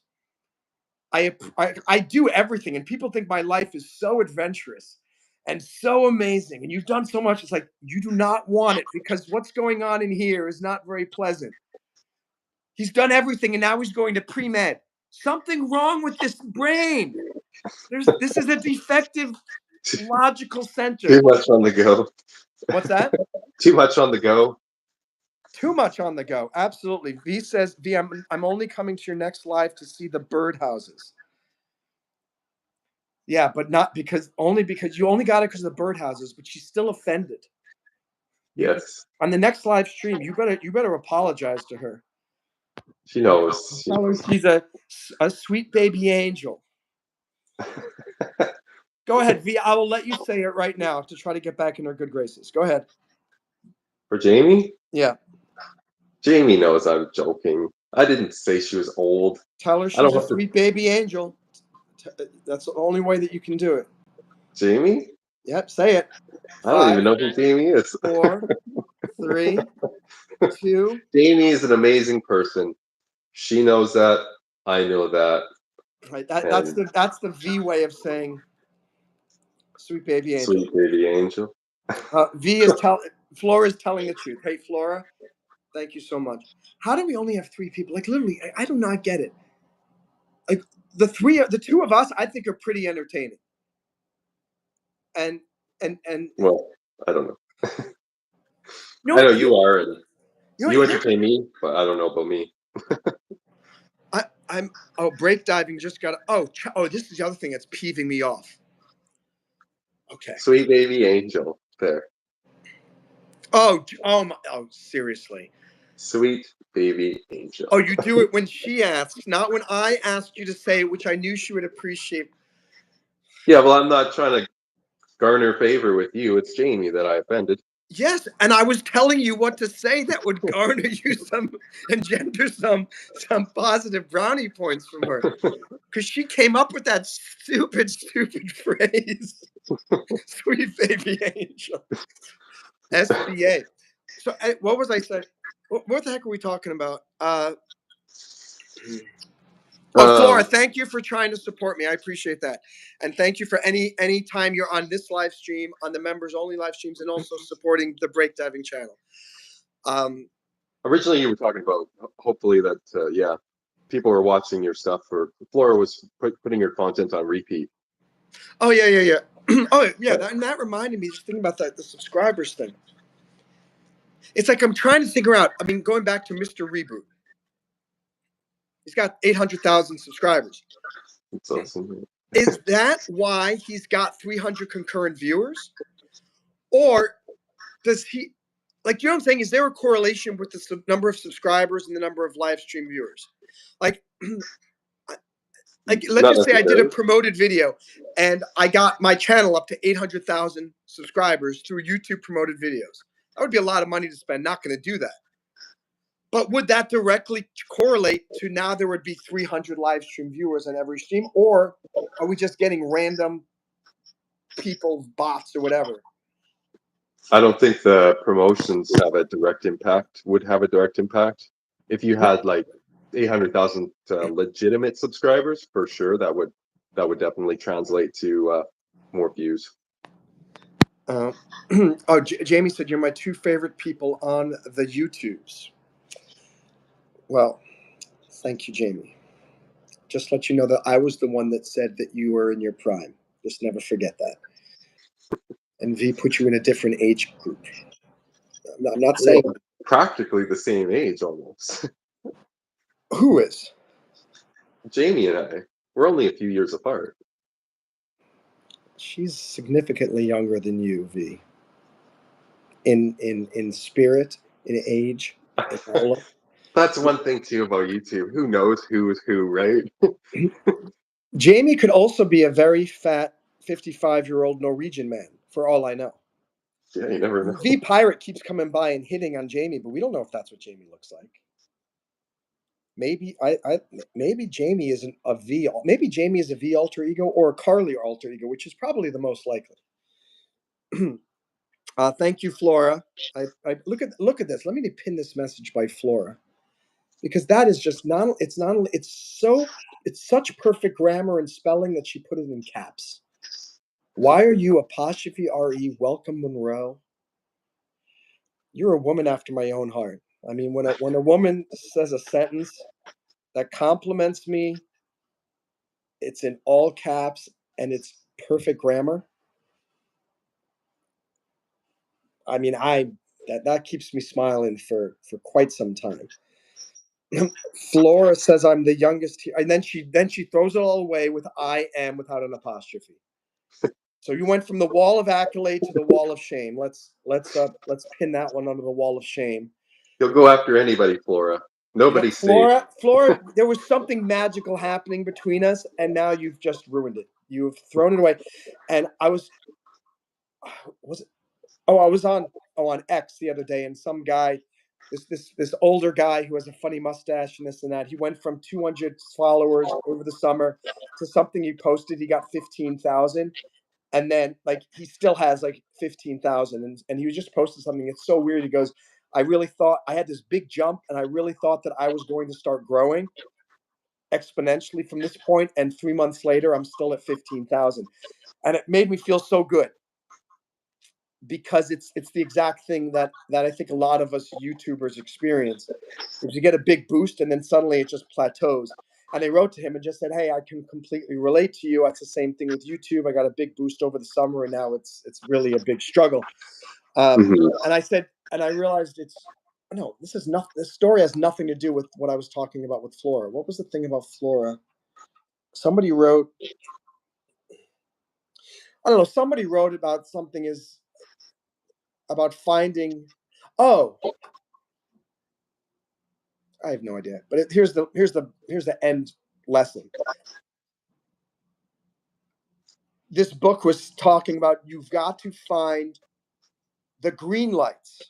I do everything, and people think my life is so adventurous and so amazing, and you've done so much. It's like you do not want it because what's going on in here is not very pleasant. He's done everything, and now he's going to pre-med. Something wrong with this brain. This is a defective logical Too center. much on the go. What's that? Too much on the go. Too much on the go. Absolutely. V says, V, I'm only coming to your next live to see the birdhouses. Yeah, but not because you only got it because of the birdhouses, but she's still offended. Yes. On the next live stream, you better apologize to her. She knows. Tell her she's a sweet baby angel. Go ahead, V. I will let you say it right now to try to get back in her good graces. Go ahead. For Jamie? Yeah. Jamie knows I'm joking. I didn't say she was old. Tell her I don't she's a have to. sweet baby angel. That's the only way that you can do it. Jamie? Yep, say it. I don't even 5, know who Jamie is. 4, 3, 2. Jamie is an amazing person. She knows that. I know that. Right. And That's the V way of saying sweet baby angel. sweet baby angel. V is Flora is telling the truth. Hey, Flora, thank you so much. How do we only have 3 people? Like literally, I do not get it. Like the 2 of us, I think are pretty entertaining. And Well, I don't know. you know I know what? you are, and You know you what? entertain me, but I don't know about me. I'm break diving just got this is the other thing that's peeving me off. Okay. Sweet baby angel. There. Seriously. Sweet baby angel. Oh, you do it when she asks, not when I asked you to say it, which I knew she would appreciate. Yeah, well, I'm not trying to garner favor with you. It's Jamie that I offended. Yes, and I was telling you what to say that would garner you engender some positive brownie points from her, because she came up with that stupid phrase, "Sweet baby angel," SBA. So, what was I saying? What the heck are we talking about? Oh, Flora, Um, thank you for trying to support me. I appreciate that. And thank you for any time you're on this live stream, on the members only live streams, and also supporting the breakdiving channel. Originally, you were talking about hopefully that, yeah, people were watching your stuff, or Flora was putting your content on repeat. Oh, yeah. Oh, yeah. But That reminded me, just thinking about the subscribers thing. It's like I'm trying to figure out, I mean, going back to Mr. Reboot, he's got 800,000 subscribers. it's awesome. Is that why he's got 300 concurrent viewers? Or does he, like, you know what I'm saying? Is there a correlation with the number of subscribers and the number of live stream viewers? Like, let's Not just say I did a necessarily. promoted video and I got my channel up to 800,000 subscribers through YouTube promoted videos. That would be a lot of money to spend. Not going to do that. But would that directly correlate to now there would be 300 live stream viewers on every stream? Or are we just getting random people, bots or whatever? I don't think the promotions have a direct impact. Would have a direct impact if you had like 800,000 legitimate subscribers. For sure, that would definitely translate to more views. Uh, Jamie said, you're my two favorite people on the YouTubes. Well, thank you, Jamie. Just let you know that I was the one that said that you were in your prime. Just never forget that. And V put you in a different age group. I'm not saying Well, practically the same age almost. who is. Jamie and I, we're only a few years apart. She's significantly younger than you, V. In spirit, in age, in all of. That's one thing too about YouTube. Who knows who is who, right? Jamie could also be a very fat 55-year-old Norwegian man, for all I know. Yeah, you never know. V Pirate keeps coming by and hitting on Jamie, but we don't know if that's what Jamie looks like. Maybe maybe Jamie isn't a V. Maybe Jamie is a V alter ego or a Carly alter ego, which is probably the most likely. Thank you, Flora. I look at this. Let me pin this message by Flora, because that is just not. It's not. It's such perfect grammar and spelling that she put it in caps. Why are you apostrophe re? Welcome, Monroe. You're a woman after my own heart. I mean, when a woman says a sentence that compliments me, it's in all caps and it's perfect grammar. I mean, that keeps me smiling for quite some time. Flora says I'm the youngest here, and then she throws it all away with I am without an apostrophe. So you went from the wall of accolade to the wall of shame. Let's pin that one under the wall of shame. You'll go after anybody, Flora. Nobody's safe. Flora, there was something magical happening between us, and now you've just ruined it. You've thrown it away. And was it? Oh, I was on X the other day, and some guy, this older guy who has a funny mustache and this and that. He went from 200 followers over the summer to something he posted. He got 15,000, and then like he still has like 15,000, and he was just posting something. It's so weird. He goes, I really thought I had this big jump, and I really thought that I was going to start growing exponentially from this point, and 3 months later, I'm still at 15,000, and it made me feel so good because it's the exact thing that I think a lot of us YouTubers experience. Is you get a big boost and then suddenly it just plateaus. And I wrote to him and just said, "Hey, I can completely relate to you. That's the same thing with YouTube. I got a big boost over the summer, and now it's really a big struggle." Mhm. And I said, and I realized no, this is not. This story has nothing to do with what I was talking about with Flora. What was the thing about Flora? Somebody wrote, I don't know. Somebody wrote about something is about finding. Oh, I have no idea. But here's the end lesson. This book was talking about you've got to find the green lights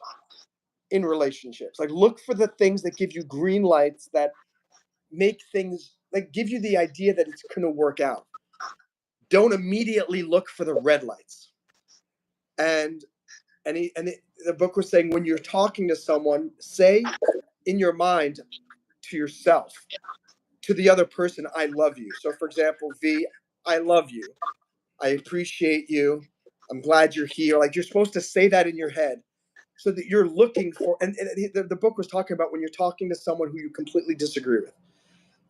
in relationships. Like look for the things that give you green lights that make things like give you the idea that it's going to work out. Don't immediately look for the red lights. And the book was saying when you're talking to someone, say in your mind to yourself, to the other person, I love you. So for example, V, I love you. I appreciate you. I'm glad you're here. Like you're supposed to say that in your head so that you're looking for, and the book was talking about when you're talking to someone who you completely disagree with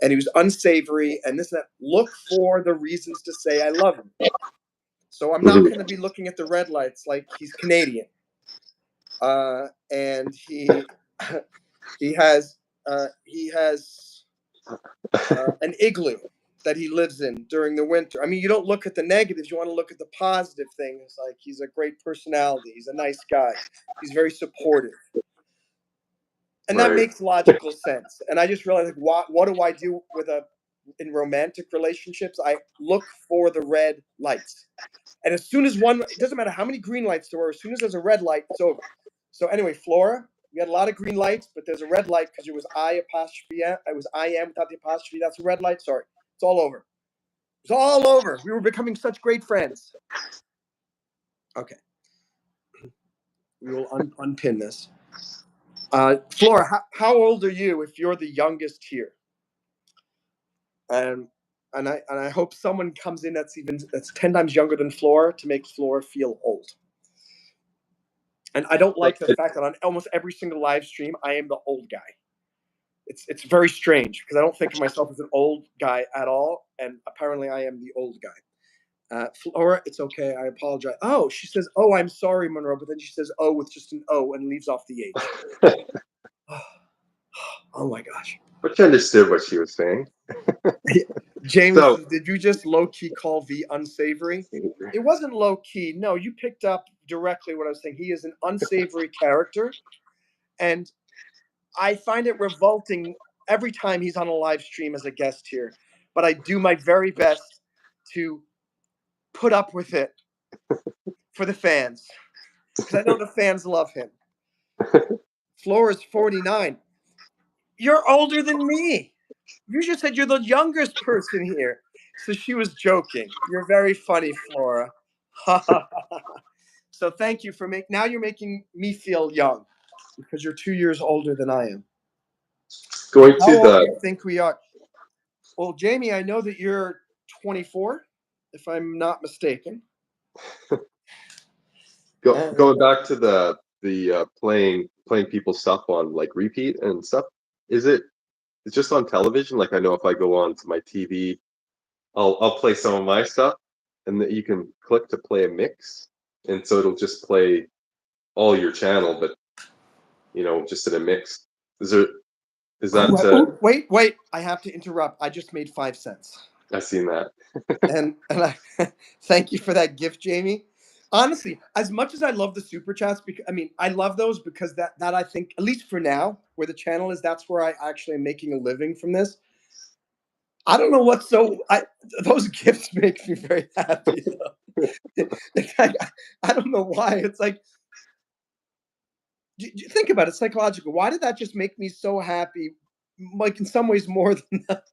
and he was unsavory and this and that, look for the reasons to say I love him. So I'm not Mhm. going to be looking at the red lights like he's Canadian. And he has an igloo that he lives in during the winter. I mean, you don't look at the negatives. You want to look at the positive things. Like he's a great personality. He's a nice guy. He's very supportive, and that Right. makes logical sense. And I just realized, like, what do I do in romantic relationships? I look for the red lights, and as soon as it doesn't matter how many green lights there are. As soon as there's a red light, it's over. So anyway, Flora, we had a lot of green lights, but there's a red light because it was I apostrophe M. It was I am without the apostrophe. That's a red light. Sorry, it's all over. It's all over. We were becoming such great friends. Okay, we will unpin this. Flora, how old are you if you're the youngest here? And I hope someone comes in that's 10 times younger than Flora to make Flora feel old. And I don't But like the fact that on almost every single live stream, I am the old guy. It's very strange because I don't think of myself as an old guy at all, and apparently I am the old guy. Flora, it's okay. I apologize. Oh, she says, "Oh, I'm sorry, Monroe," but then she says, "Oh," with just an O and leaves off the H. Oh my gosh. but you understood what she was saying. Jamie So says, "Did you just low key call V unsavory?" It wasn't low key. No, you picked up directly what I was saying. He is an unsavory character, and I find it revolting every time he's on a live stream as a guest here. But I do my very best to put up with it for the fans because I know the fans love him. Flora's 49. You're older than me. You just said you're the youngest person here. So she was joking. You're very funny, Flora. So thank you for now you're making me feel young because you're 2 years older than I am. going How to old do you the think we are? Well, Jamie, I know that you're 24, if I'm not mistaken. And going back to the playing people's stuff on like repeat and stuff. Is it it's just on television? Like I know if I go on to my TV, I'll play some of my stuff, and that you can click to play a mix, and so it'll just play all your channel, but just in a mix. Is there is that wait, I have to interrupt. I just made 5 cents. I seen that. And I thank you for that gift, Jamie. Honestly, as much as I love the super chats, because I mean, I love those because that I think, at least for now, where the channel is, that's where I actually am making a living from this. I don't know what's those gifts make me very happy. It's like, I don't know why. It's like, think about it, psychological. Why did that just make me so happy? Like in some ways more than that.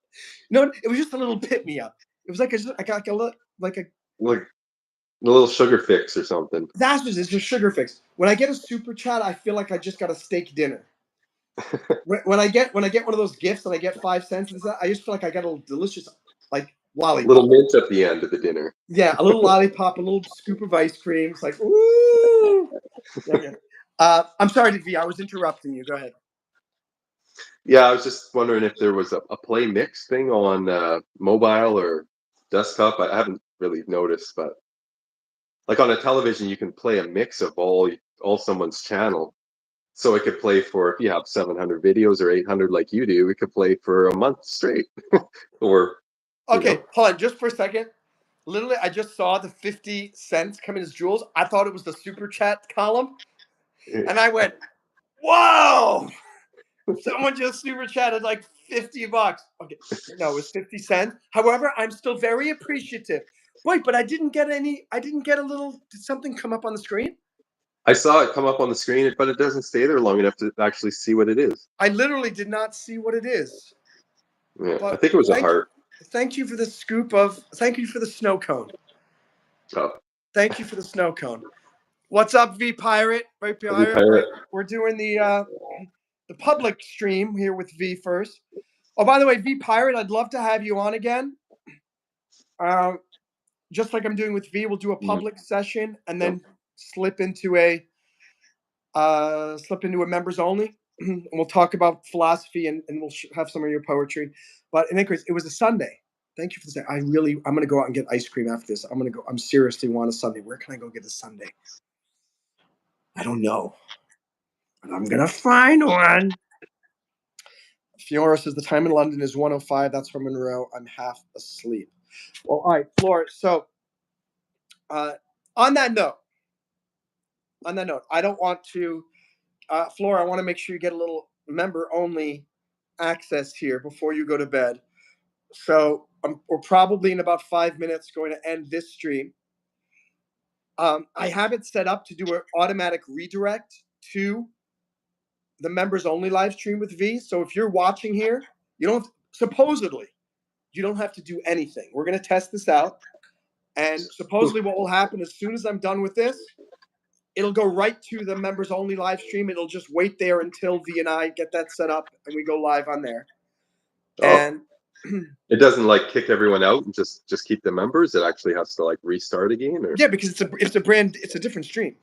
No, it was just a little pick me up. It was like I got like a little like a Like a little sugar fix or something. that's just it's a sugar fix. When I get a super chat, I feel like I just got a steak dinner. When I get one of those gifts and I get 5 cents and stuff, I just feel like I got a delicious like A little lollipop. mint at the end of the dinner. Yeah, a little lollipop, a little scoop of ice cream. It's like ooh. Yeah. I'm sorry, V. I was interrupting you. Go ahead. Yeah, I was just wondering if there was a play mix thing on mobile or desktop. I haven't really noticed, but like on a television, you can play a mix of all someone's channel. So it could play for if you have 700 videos or 800 like you do, it could play for a month straight, or you Okay, know, hold on, just for a second. Literally, I just saw the 50 cents come in as jewels. I thought it was the super chat column, eh, and I went, "Whoa!" Someone just super chatted like $50. Okay, no, it was 50 cents. However, I'm still very appreciative. Wait, but I didn't get any. I didn't get a little. Did something come up on the screen? I saw it come up on the screen, but it doesn't stay there long enough to actually see what it is. I literally did not see what it is. Yeah, I But think it was a heart. thank you for the scoop of. Thank you for the snow cone. Oh, Thank you for the snow cone. What's up, V Pirate? V every Pirate. pirate. We're doing the public stream here with V first. Oh, by the way, V Pirate, I'd love to have you on again. Uh, just like I'm doing with V, we'll do a Mm, public session and yep. then slip into a members only. And we'll talk about philosophy and we'll have some of your poetry. But in any case, it was a Sunday. Thank you for saying. I'm gonna go out and get ice cream after this. I'm seriously want a Sunday. Where can I go get a Sunday? I don't know, but I'm gonna find one. Fiora says the time in London is 1:05. That's from Monroe. I'm half asleep. Well, all right, Flora. So, uh, on that note, I don't want to, Flora. I want to make sure you get a little member only access here before you go to bed. So, we're probably in about 5 minutes going to end this stream. I have it set up to do an automatic redirect to the members only live stream with V. So if you're watching here, you don't supposedly you don't have to do anything. We're going to test this out. And supposedly, what will happen as soon as I'm done with this, it'll go right to the members only live stream. It'll just wait there until V and I get that set up and we go live on there. Oh, And it doesn't like kick everyone out and just keep the members. It actually has to like restart again, or yeah, because it's a different stream.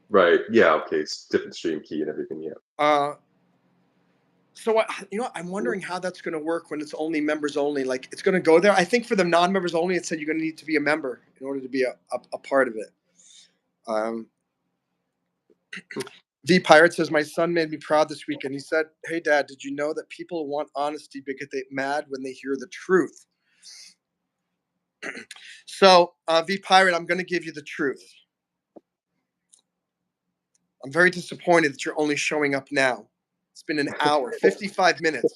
Right. Yeah. Okay. It's different stream key and everything. Yeah. Uh, so I'm wondering how that's going to work when it's only members only. Like it's going to go there. I think for the non-members only, it said you're going to need to be a member in order to be a part of it. Um, V Pirate says my son made me proud this weekend. He said, "Hey Dad, did you know that people want honesty but get mad when they hear the truth?" So V Pirate, I'm going to give you the truth. I'm very disappointed that you're only showing up now. It's been an hour, 55 minutes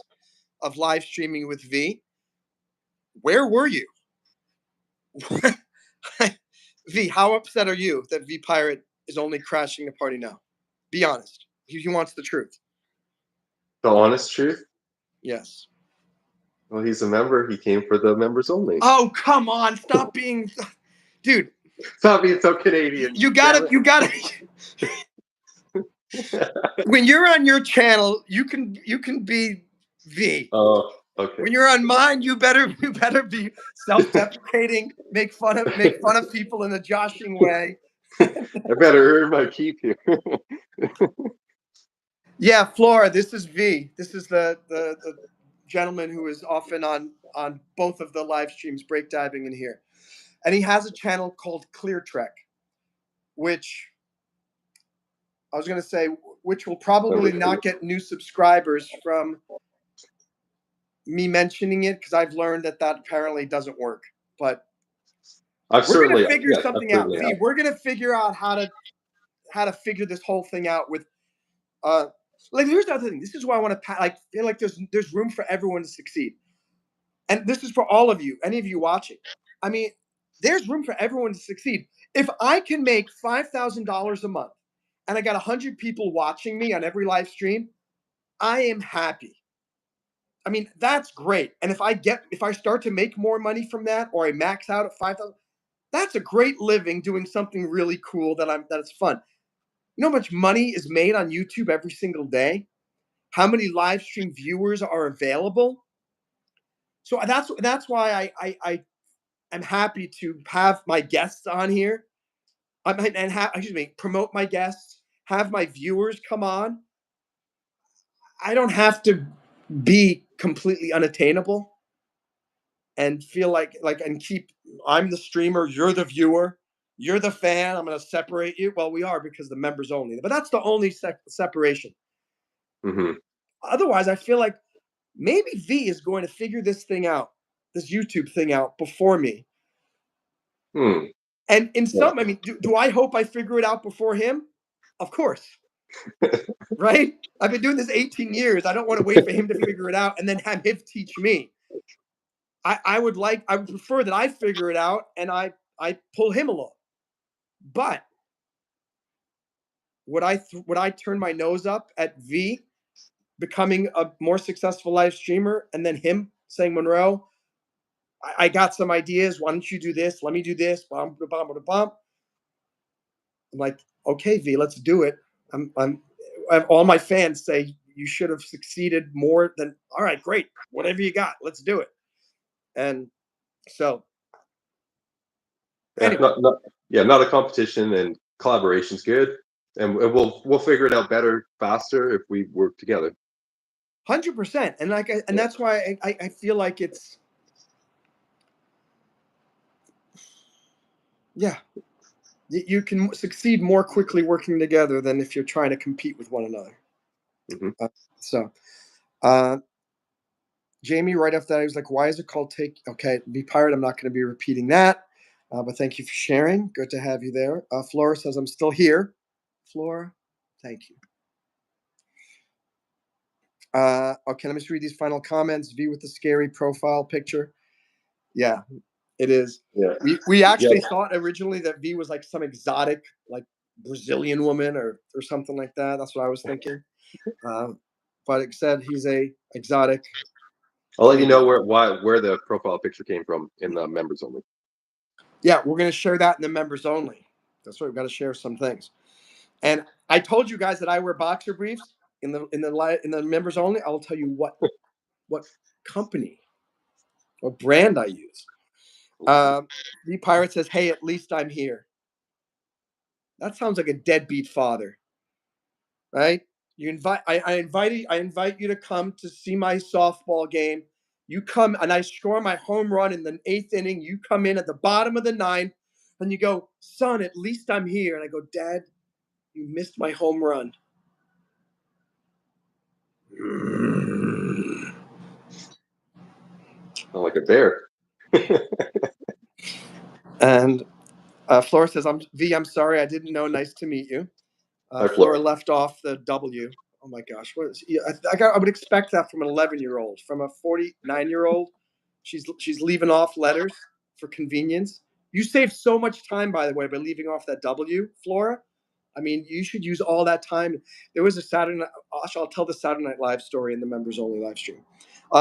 of live streaming with V. Where were you? V, how upset are you that V Pirate is only crashing the party now? Be honest. He wants the truth. The honest truth. Yes. Well, he's a member. He came for the members only. Oh, come on. Stop being. Dude, Stop being so Canadian. you Damn gotta, you gotta. it. When you're on your channel, you can be V. Oh, okay. When you're on mine, you better be self-deprecating, make fun of people in a joshing way. I better earn my keep here. Yeah, Flora, this is V. This is the gentleman who is often on both of the live streams, break diving in here, and he has a channel called Clear Trek, which I was going to say, which will probably not get new subscribers from me mentioning it because I've learned that apparently doesn't work. But I've we're gonna certainly, figure yes, I've something out, certainly V. have. We're gonna figure out how to figure this whole thing out with uh like here's the other thing. This is why I want to like feel like there's room for everyone to succeed. And this is for all of you, any of you watching. I mean, there's room for everyone to succeed. If I can make $5,000 a month and I got 100 people watching me on every live stream, I am happy. I mean, that's great. And if I start to make more money from that or I max out at 5,000, that's a great living doing something really cool that's fun. You know how much money is made on YouTube every single day? How many live stream viewers are available? So that's why I am happy to have my guests on here. Excuse me, promote my guests, have my viewers come on. I don't have to be completely unattainable and feel like and keep. I'm the streamer, you're the viewer, you're the fan. I'm going to separate you. Well, we are because the members only, but that's the only separation. Hmm. Otherwise, I feel like maybe V is going to figure this thing out, this YouTube thing out before me. Hmm. And in Yeah. some, I mean, do I hope I figure it out before him? Of course, right? I've been doing this 18 years. I don't want to wait for him to figure it out and then have him teach me. I would prefer that I figure it out and I pull him along. But would I turn my nose up at V becoming a more successful live streamer and then him saying, Monroe, I got some ideas. Why don't you do this? Let me do this. Bum, bum, bum, bum. I'm like, okay, V, let's do it. I have all my fans say you should have succeeded more than. All right, great. Whatever you got, let's do it. And so, Yeah, anyway, not a competition, and collaboration's good, and we'll figure it out better, faster if we work together. 100%. And and Yeah. that's why I feel like it's yeah. You can succeed more quickly working together than if you're trying to compete with one another. Hmm. Uh, so, uh, Jamie, right after that, he was like, "Why is it called Take?" Okay, be pirate. I'm not going to be repeating that, but thank you for sharing. Good to have you there. Flora says, "I'm still here." Flora, thank you. Okay, let me just read these final comments. V with the scary profile picture. Yeah, it is. Yeah. We Yeah. actually thought originally that V was like some exotic, like Brazilian woman or something like that. That's what I was thinking. Uh, but it said he's a exotic I'll let you know Canadian. where the profile picture came from in the members only. Yeah, we're going to share that in the members only. That's right. We've got to share some things. And I told you guys that I wear boxer briefs in the members only. I will tell you what company or brand I use. The pirate says, "Hey, at least I'm here." That sounds like a deadbeat father, right? I invite you to come to see my softball game. You come and I score my home run in the 8th inning. You come in at the bottom of the ninth and you go, son, at least I'm here. And I go, Dad, you missed my home run. Sound like a bear. And Flora says, I'm sorry. I didn't know. Nice to meet you. Hi, Flora Flora. left off the W. Oh my gosh. I would expect that from an 11-year-old. From a 49-year-old, she's leaving off letters for convenience. You save so much time, by the way, by leaving off that W, Flora. I mean, you should use all that time. There was a Saturday night. I'll tell the Saturday Night Live story in the members only live stream.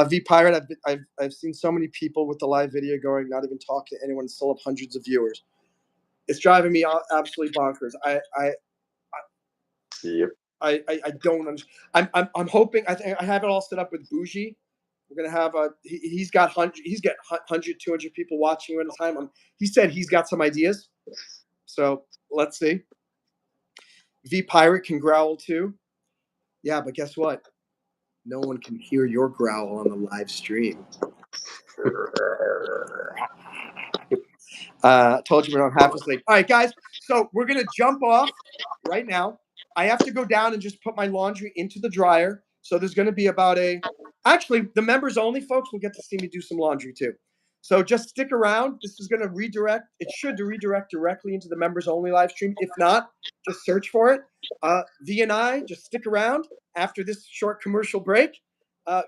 V Pirate, I've seen so many people with the live video going, not even talking to anyone, still have hundreds of viewers. It's driving me absolutely bonkers. Yep. I don't understand. I'm hoping I have it all set up with Bougie. We're gonna have he's got 100 200 people watching at a time. He said he's got some ideas, so let's see. V Pirate can growl too. Yeah, but guess what? No one can hear your growl on the live stream. Told you we're on half asleep. All right, guys. So we're gonna jump off right now. I have to go down and just put my laundry into the dryer. So there's gonna be about actually the members only folks will get to see me do some laundry too. So just stick around. This is gonna redirect. It should redirect directly into the members only live stream. If not, just search for it. V and I just stick around after this short commercial break.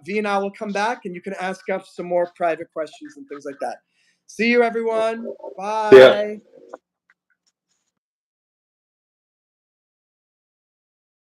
V and I will come back and you can ask us some more private questions and things like that. See you, everyone. Yeah. Bye.